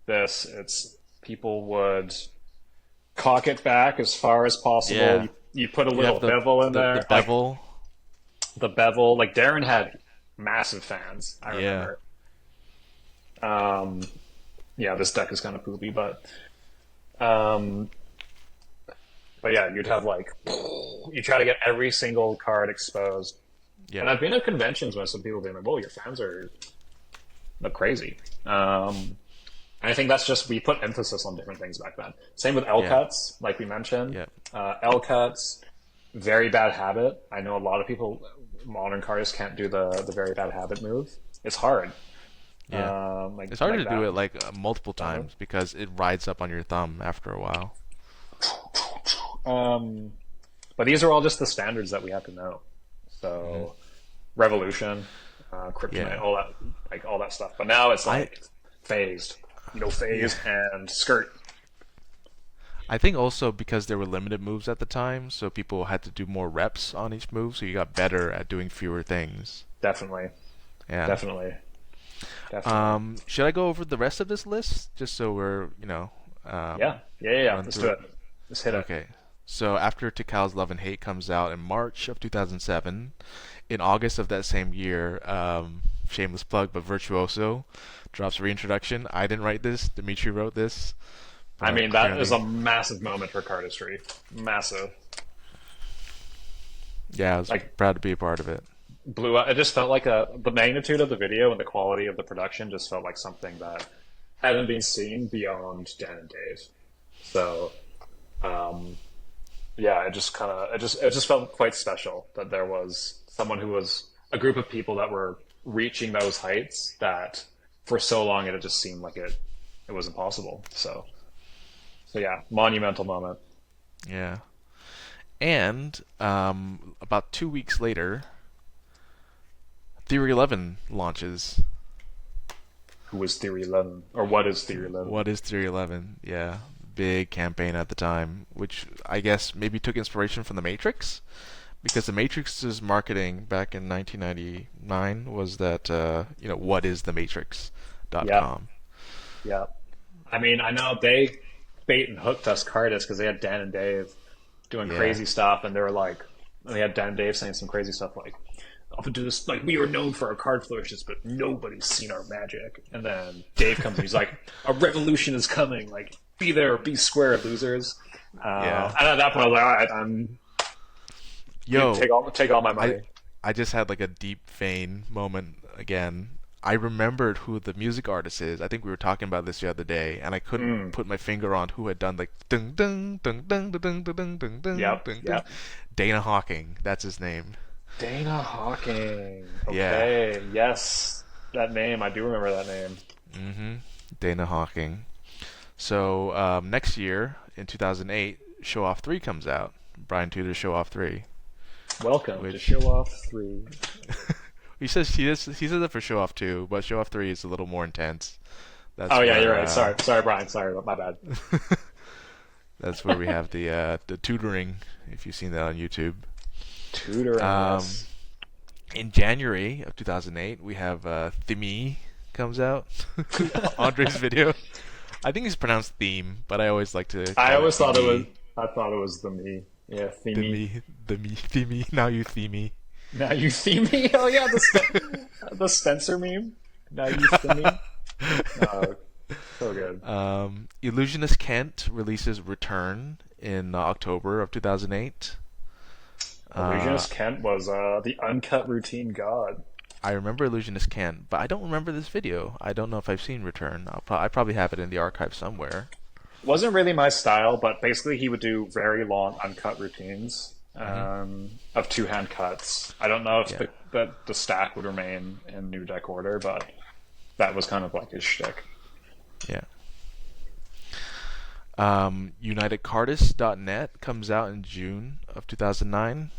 this. It's people would cock it back as far as possible. Yeah. You put a You little have bevel in there. the bevel. The bevel. Like Darren had massive fans. I Yeah. remember. Yeah, this deck is kind of poopy, um, but yeah, you'd have like you try to get every single card exposed. And Yeah. I've been at conventions where some people being like, "Whoa, your fans look crazy." And I think that's just we put emphasis on different things back then. Same with L Yeah. cuts, like we mentioned. Yeah. L cuts, very bad habit. I know a lot of people, modern cardists, can't do the very bad habit move. It's hard. Yeah. Like It's hard like to do that. it like multiple times because it rides up on your thumb after a while. Um, but these are all just the standards that we have to know. So, Revolution, Kryptonite, Yeah. all that stuff. But now it's I like phased, phased and skirt. I think also because there were limited moves at the time, so people had to do more reps on each move, so you got better at doing fewer things. Definitely, Yeah. definitely, definitely. Should I go over the rest of this list just so we're, Yeah. run Let's through do it? it. Let's hit it. Okay. So after Tikal's Love and Hate comes out in March of 2007, in August of that same year, shameless plug, but Virtuoso drops Reintroduction. I didn't write this. Dimitri wrote this, I but mean, that is clearly, a massive moment for Cardistry. Massive. yeah, I was Like proud to be a part of it. blew up. It just felt like the magnitude of the video and the quality of the production just felt like something that hadn't been seen beyond Dan and Dave. So, um, yeah, it just felt quite special that there was someone who was a group of people that were reaching those heights that for so long it had just seemed like it was impossible. So yeah, monumental moment. Yeah. And about 2 weeks later, Theory 11 launches. Who was Theory 11? Or what is Theory 11? What is Theory 11? Yeah, big campaign at the time, which I guess maybe took inspiration from The Matrix, because The Matrix's marketing back in 1999 was that, what is the Yeah, Matrix.com. yeah. I mean, I know they bait and hooked us Cardis because they had Dan and Dave doing Yeah. crazy stuff, and they were like, they had Dan and Dave saying some crazy stuff like, "I'll do this. Like we are known for our card flourishes, but nobody's seen our magic." And then Dave comes and he's like, "A revolution is coming. Like be there or be square, losers." Yeah. And at that point, I was like, "All right, I'm Yo, take all my I money." I just had like a deep vein moment again. I remembered who the music artist is. I think we were talking about this the other day, and I couldn't Mm. put my finger on who had done like dung dung dung dung dung dung dung dung dung Yep, dung dung. yep. Dana Hawking, that's his name. Dana Hawking. Yeah. Okay, yes, that name. I do remember that name. Mm-hmm. Dana Hawking. So next year in 2008, Show Off 3 comes out. Brian Tudor's Show Off 3, Welcome to which Show Off 3. he says it for Show Off 2, but Show Off 3 is a little more intense. Oh That's yeah, you're where right. Sorry, Brian. Sorry, my bad. that's where we have the tutoring. If you've seen that on YouTube. Tutoring, Um, yes. in January of 2008, we have Theme comes out. Andre's video. I think it's pronounced theme, but I always like to I call it always thought it was. Theme. I thought it was the me. Yeah, themey. Theme. Now you Theme. Now you themey. Oh yeah, the Spencer meme. Now you themey. Oh, so good. Illusionist Kent releases Return in October of 2008. Illusionist Kent was the uncut routine god. I remember Illusionist Kent, but I don't remember this video. I don't know if I've seen Return. I probably have it in the archive somewhere. Wasn't really my style, but basically he would do very long uncut routines of two hand cuts. I don't know if Yeah. the stack would remain in new deck order, but that was kind of like his shtick. Yeah. UnitedCardist.net comes out in June of 2009.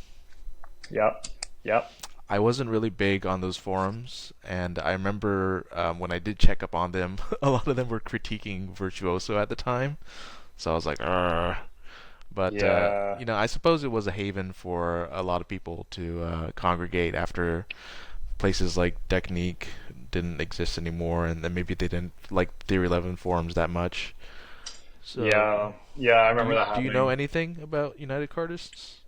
Yep. Yep. I wasn't really big on those forums, and I remember when I did check up on them, a lot of them were critiquing Virtuoso at the time. So I was like, Arr. But Yeah. I suppose it was a haven for a lot of people to congregate after places like Technique didn't exist anymore, and then maybe they didn't like Theory 11 forums that much. So, Yeah. Yeah, I do remember you that do you know happening. anything about United Cardists?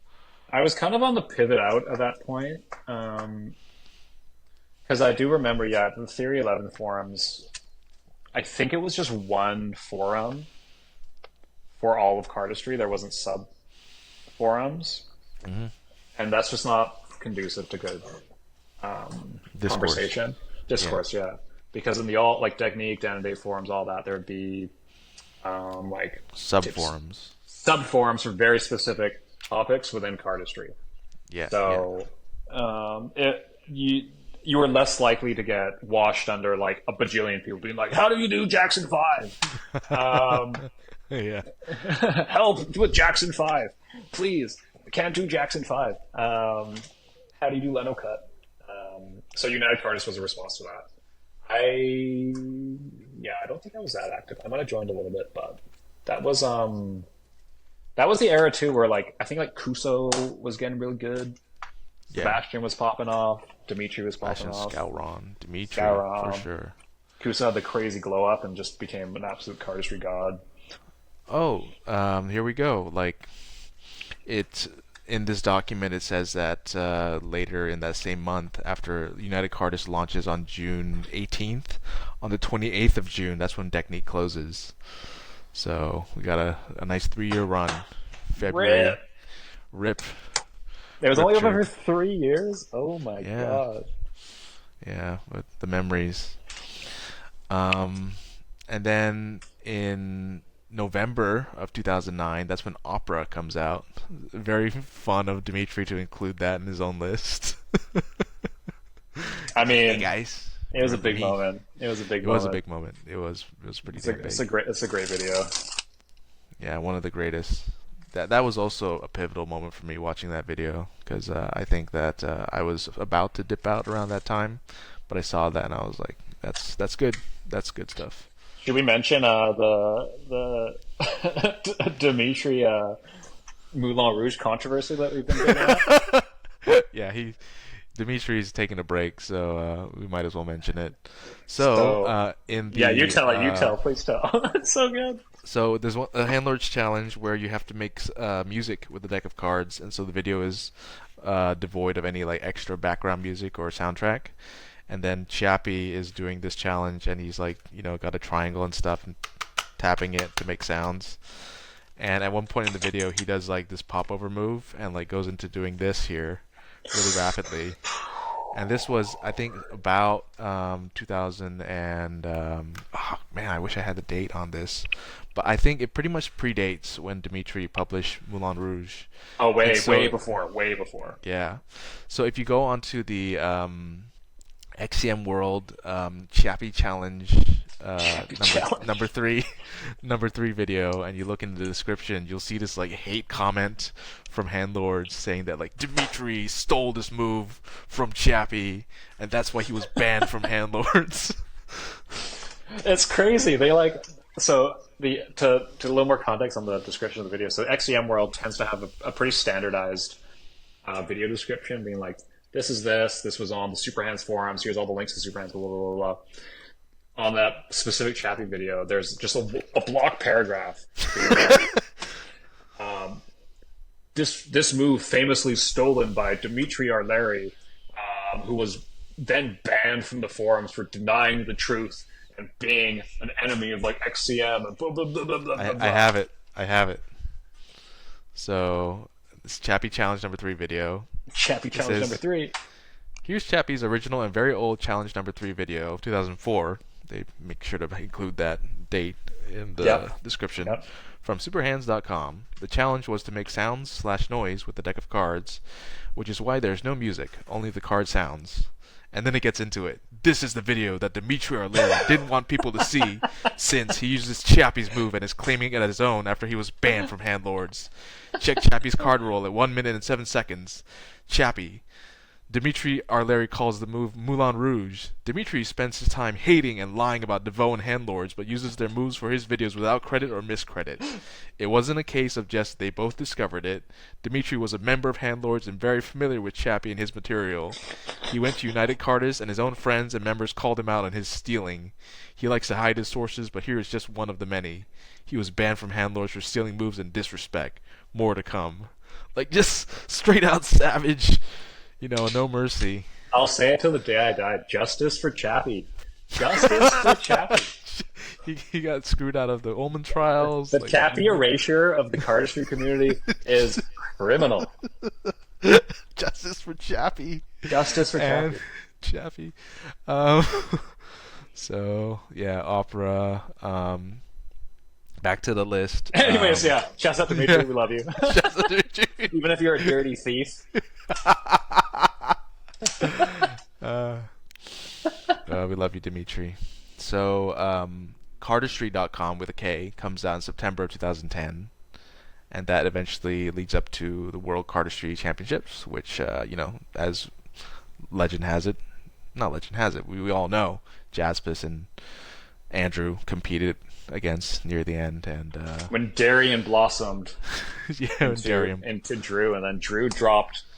I was kind of on the pivot out at that point. Because I do remember, yeah, the Theory 11 forums, I think it was just one forum for all of Cardistry. There wasn't sub forums. Hmm. And that's just not conducive to good Discourse. conversation. Yeah. Discourse, yeah. Because in the all, like Technique, down and date forums, all that, there would be like tips, Subforums. sub forums for very specific topics within cardistry. Yeah, yeah. So it you were less likely to get washed under like a bajillion people being like, "How do you do Jackson 5? Um, Yeah. help with Jackson 5, please. I can't do Jackson 5. How do you do Leno cut?" So United Cardist was a response to that. I yeah, I don't think I was that active. I might have joined a little bit, but that was um that was the era too where like I think like Kuso was getting really good. Yeah. Sebastian was popping off. Dimitri was popping Fashion off. Scouron, Dimitri, for Scouron. sure. Kuso had the crazy glow up and just became an absolute cardistry god. Oh, here we go. Like, it's in this document. It says that later in that same month, after United Cardist launches on June 18th, on the 28th of June, that's when Technique closes. So we got a nice 3 year run. February, Rip. rip, It was rip only over tree. for 3 years. Oh my Yeah, god. yeah, with the memories. Um, and then in November of 2009, that's when Opera comes out. Very fun of Dimitri to include that in his own list. I Hey mean, guys, it was a remember big me? moment. It was a big It was a moment. big moment. It was pretty It's a damn it's big. a great it's a great video. Yeah, one of the greatest. That was also a pivotal moment for me watching that video because I think that I was about to dip out around that time, but I saw that and I was like, that's good. That's good stuff. Should we mention the Dimitri Moulin Rouge controversy that we've been getting at? Yeah, he Dimitri's taking a break, so we might as well mention it. So, So in yeah, you the tell it. You tell. Please tell. It's so good. there's a Handlord's challenge where you have to make music with a deck of cards, and so the video is devoid of any like extra background music or soundtrack. And then Chappie is doing this challenge, and he's like, got a triangle and stuff, and tapping it to make sounds. And at one point in the video, he does like this popover move, and like goes into doing this here really rapidly. And this was, I think, about 2000 and oh, man, I wish I had the date on this, but I think it pretty much predates when Dimitri published Moulin Rouge, Oh, and way so before, way before. yeah, so if you go onto the XCM World Chappie Challenge Happy number challenge. number three number three video, and you look in the description, you'll see this like hate comment from Handlords saying that like Dimitri stole this move from Chappie, and that's why he was banned from Handlords. It's crazy. They like so the to a little more context on the description of the video. So XEM World tends to have a pretty standardized video description, being like, "This is this. This was on the Superhands forums. Here's all the links to Superhands." Blah blah blah blah. On that specific Chappie video, there's just a block paragraph. Being like, this move famously stolen by Dmitry Arleri, who was then banned from the forums for denying the truth and being an enemy of like XCM and blah blah blah blah blah I, blah I blah. have it. I have it. So this Chappie Challenge number three video. Chappie It challenge number says, 3. here's Chappie's original and very old challenge number three video of 2004. They make sure to include that date in the Yep, description. yep. From superhands.com. The challenge was to make sounds/noise with a deck of cards, which is why there's no music, only the card sounds. And then it gets into it. This is the video that Dimitri Arleri didn't want people to see, since he uses Chappie's move and is claiming it as his own after he was banned from Handlords. Check Chappie's card roll at 1 minute and 7 seconds. Chappie. Dimitri Arleri calls the move Moulin Rouge. Dimitri spends his time hating and lying about Devo and Handlords, but uses their moves for his videos without credit or miscredit. It wasn't a case of just they both discovered it. Dimitri was a member of Handlords and very familiar with Chappie and his material. He went to United Cardists, and his own friends and members called him out on his stealing. He likes to hide his sources, but here is just one of the many. He was banned from Handlords for stealing moves and disrespect. More to come. Like, just straight out savage. No mercy. I'll say it till the day I die. Justice for Chappie. Justice for Chappie. He got screwed out of the Omen Trials. The Chappie erasure of the cardistry community is criminal. Justice for Chappie. Justice for Chappie. Chappie. So, yeah, opera. Back to the list. Anyways, yeah. Shouts out to Dimitri. We love you. Shouts out to Dimitri. Even if you're a dirty thief. We love you, Dimitri. So, Cardistry.com with a K comes out in September of 2010, and that eventually leads up to the World Cardistry Championships, which, as legend has it, not legend has it, we all know Jaspis and Andrew competed against near the end, and when Darren blossomed into Drew, and then Drew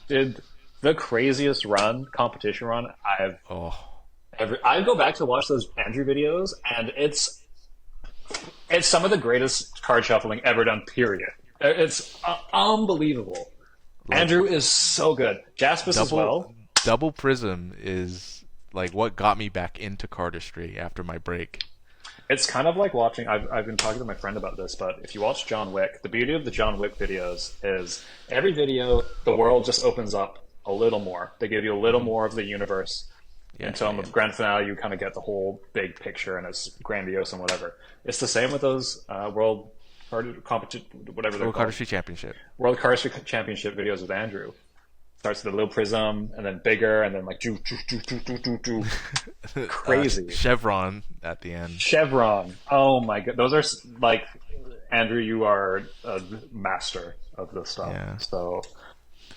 did the craziest competition run I've ever. I go back to watch those Andrew videos, and it's some of the greatest card shuffling ever done. Period. It's unbelievable. Andrew is so good. Jaspis as well. Double Prism is like what got me back into cardistry after my break. It's kind of like watching. I've been talking to my friend about this, but if you watch John Wick, the beauty of the John Wick videos is every video the world just opens up a little more. They give you a little more of the universe. Until in the grand finale, you kind of get the whole big picture, and it's grandiose and whatever. It's the same with those World Cardistry Championship. World Cardistry Championship videos with Andrew. Starts with a little prism, and then bigger, and then like crazy chevron at the end. Chevron. Oh my god, those are like Andrew. You are a master of this stuff. Yeah. So,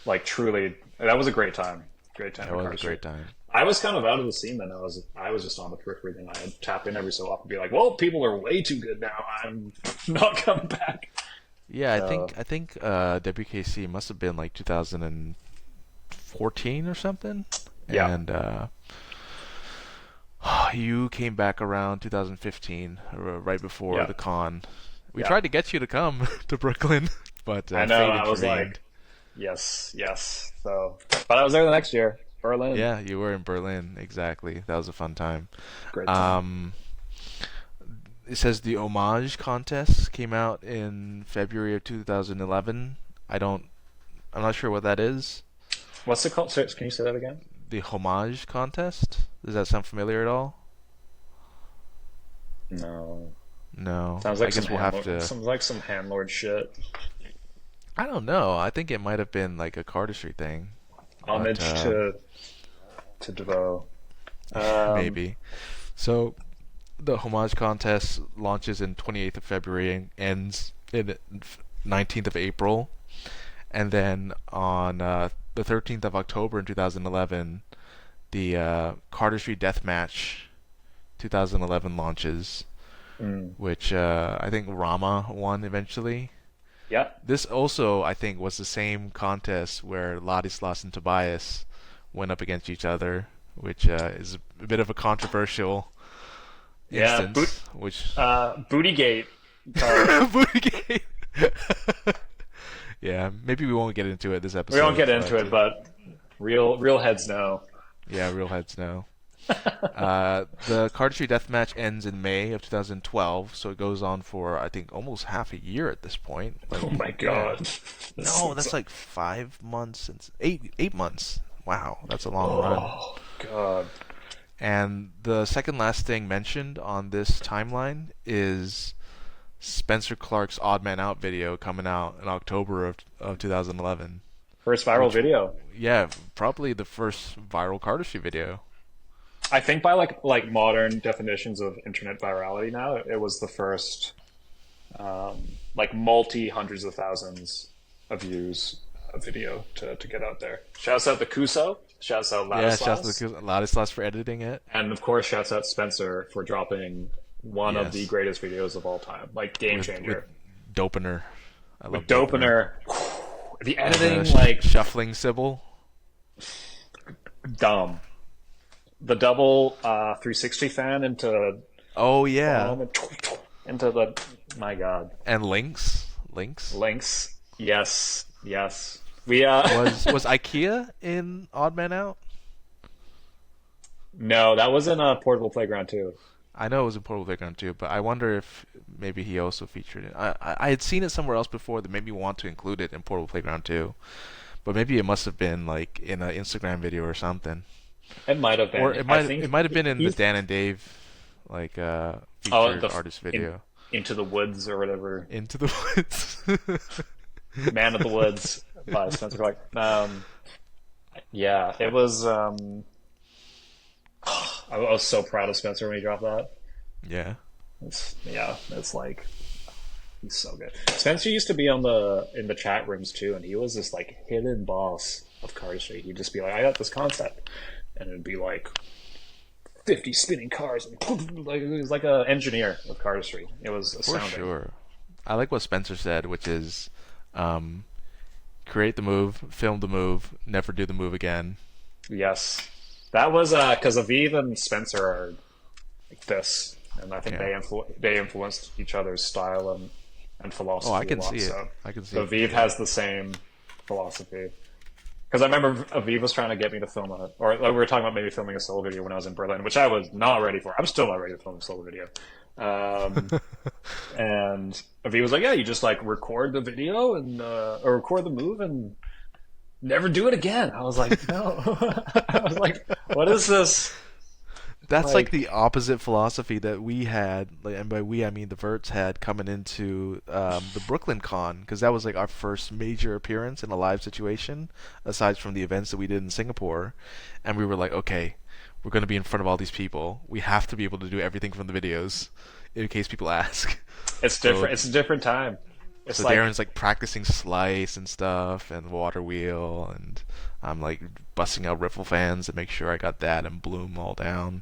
like, truly, that was a great time. Great time. That was a great time. I was kind of out of the scene then. I was just on the periphery. Then I'd tap in every so often and be like, "Well, people are way too good now. I'm not coming back." Yeah, I think WKC must have been like 2014 or something. Yeah. And you came back around 2015, right before the con. We tried to get you to come to Brooklyn, but I know. I was like, yes. So, but I was there the next year. Berlin. Yeah, you were in Berlin, exactly. That was a fun time. Great time. It says the Homage contest came out in February of 2011. I'm not sure what that is. What's it called? Can you say that again? The Homage contest? Does that sound familiar at all? No. Sounds like Sounds like some handlord shit. I don't know. I think it might have been like a cardistry thing. Homage to Devo. Maybe. So the Homage contest launches in 28th of February and ends in 19th of April. And then on the 13th of October in 2011, the Cardistry Deathmatch 2011 launches, which I think Rama won eventually. Yeah. This also, I think, was the same contest where Ladislas and Tobias went up against each other, which is a bit of a controversial instance. Bootygate. Bootygate. Yeah, maybe we won't get into it this episode. We won't get into it, but real heads know. Yeah, real heads know. The Cardistry Deathmatch ends in May of 2012, so it goes on for, I think, almost half a year at this point. Oh my god. No, that's like 5 months, 8 months. Wow, that's a long run. Oh god. And the second last thing mentioned on this timeline is Spencer Clark's Odd Man Out video coming out in October of 2011. First viral video. Yeah, probably the first viral cardistry video. I think by like modern definitions of internet virality now, it was the first like multi hundreds of thousands of views video to get out there. Shouts out to Kuso, shouts out Yeah, shouts to Ladislas, the Ladislas for editing it. and of course shouts out Spencer for dropping one of the Yes, greatest videos of all time, like game with changer. Dopener. I With love Dopener. Dopener, the And the editing like shuffling Sybil. dumb. The double 360 fan into Oh yeah, into the my god. and Lynx. Lynx. Links. Yes, yes. We Was IKEA in Odd Man Out? no, that was in a portable playground too. I know it was in Portable Playground too, but I wonder if maybe he also featured it. I had seen it somewhere else before that made me want to include it in Portable Playground too, but maybe it must have been like in an Instagram video or something, It might have or been. I think it might have been in the he's Dan and Dave like oh featured artist in, video. into the woods or whatever. Into the Woods. Man of the Woods by Spencer Clark. Yeah, it was. I was so proud of Spencer when he dropped that. Yeah. It's like he's so good. Spencer used to be on the in the chat rooms too, and he was this like hidden boss of Cardistry. He'd just be like, "I got this concept," and it'd be like 50 spinning cars, and like he was like an engineer of Cardistry. It was For astounding. sure. I like what Spencer said, which is um, create the move, film the move, never do the move again. Yes, that was because Aviv and Spencer are like this, and I think Yeah. they influenced each other's style and Oh, I philosophy a can lot. see it. So, I can see so it. Aviv has the same philosophy. Because I remember Aviv was trying to get me to film or like, we were talking about maybe filming a solo video when I was in Berlin, which I was not ready for. I'm still not ready to film a solo video. Um, and Aviv was like, "Yeah, you just like record the video and or record the move and never do it again." I was like, "No." I was like, "What is this?" That's like Like, the opposite philosophy that we had, like, and by we I mean the Verts had coming into the Brooklyn Con, because that was like our first major appearance in a live situation, aside from the events that we did in Singapore, and we were like, okay, we're going to be in front of all these people. We have to be able to do everything from the videos, in case people ask. it's So, different. It's a different time. It's so like Darren's like practicing slice and stuff, and water wheel, and I'm like busting out riffle fans to make sure I got that and bloom all down.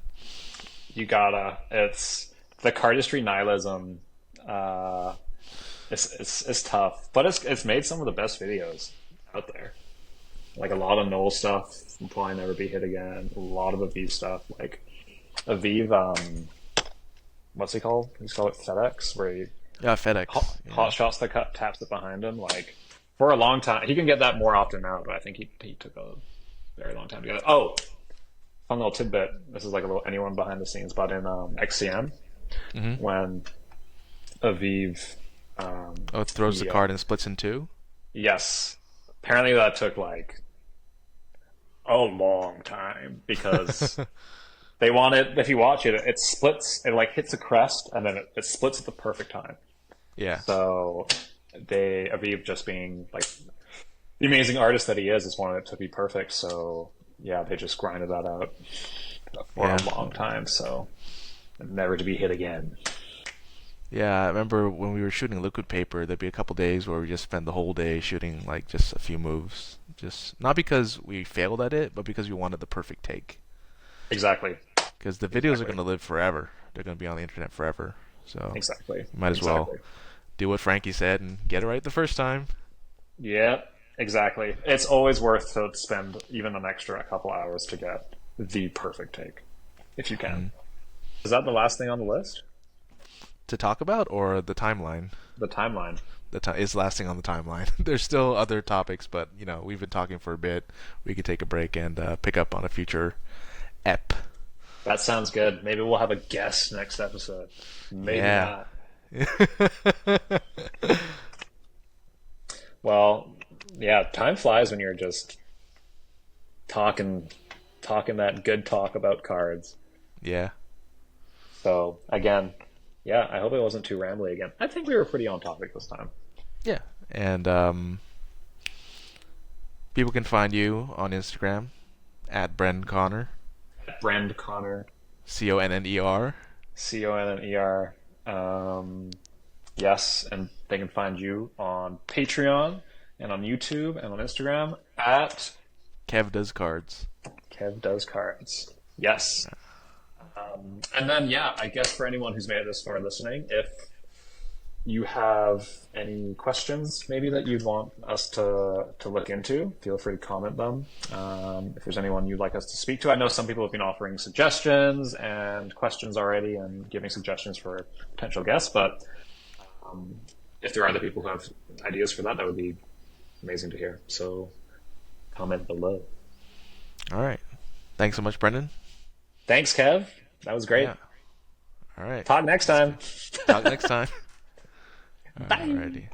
you gotta. It's the cardistry nihilism. Uh, it's tough, but it's made some of the best videos out there. Like a lot of Noel stuff, will probably never be hit again. A lot of Aviv stuff, like Aviv. What's he called? He's called it FedEx, where he Yeah, FedEx. hot Yeah. shots the cut, taps it behind him. Like for a long time, he can get that more often now, but I think he took a very long time to get it. Oh, fun little tidbit. This is like a little anyone behind the scenes, but in XCM hmm when Aviv, Oh, it throws the he, card and splits in two. yes, apparently that took like a long time because they want it. If you watch it, it splits. It like hits a crest and then it splits at the perfect time. Yeah. So Aviv just being like the amazing artist that he is wanted it to be perfect. So yeah, they just grinded that out for Yeah. a long time. So never to be hit again. Yeah, I remember when we were shooting liquid paper, there'd be a couple days where we just spend the whole day shooting like just a few moves. Just not because we failed at it, but because we wanted the perfect take. Exactly. Because the videos are Exactly. going to live forever. They're going to be on the internet forever. So Exactly. you might as well Exactly. do what Frankie said and get it right the first time. Yeah, exactly. It's always worth to spend even an extra couple hours to get the perfect take, if you can. Is that the last thing on the list? To talk about or the timeline? The timeline. Is lasting on the timeline. There's still other topics, but we've been talking for a bit. We could take a break and pick up on a future ep. That sounds good. Maybe we'll have a guest next episode. Maybe Yeah. not. Well, yeah, time flies when you're just talking that good talk about cards. Yeah. So again, yeah, I hope it wasn't too rambly again. I think we were pretty on topic this time. Yeah. And people can find you on Instagram at Bren Connor. Brand Connor, Conner. Conner. Yes, and they can find you on Patreon and on YouTube and on Instagram at Kev does cards. Kev Does Cards. Yes. And then, yeah, I guess for anyone who's made it this far listening, if you have any questions maybe that you'd want us to look into, feel free to comment them. If there's anyone you'd like us to speak to, I know some people have been offering suggestions and questions already and giving suggestions for potential guests, but if there are other people who have ideas for that, that would be amazing to hear. So comment below. All right. Thanks so much, Brendan. Thanks, Kev. That was great. Yeah. All right. Talk next time. Talk next time. Bye. Alrighty.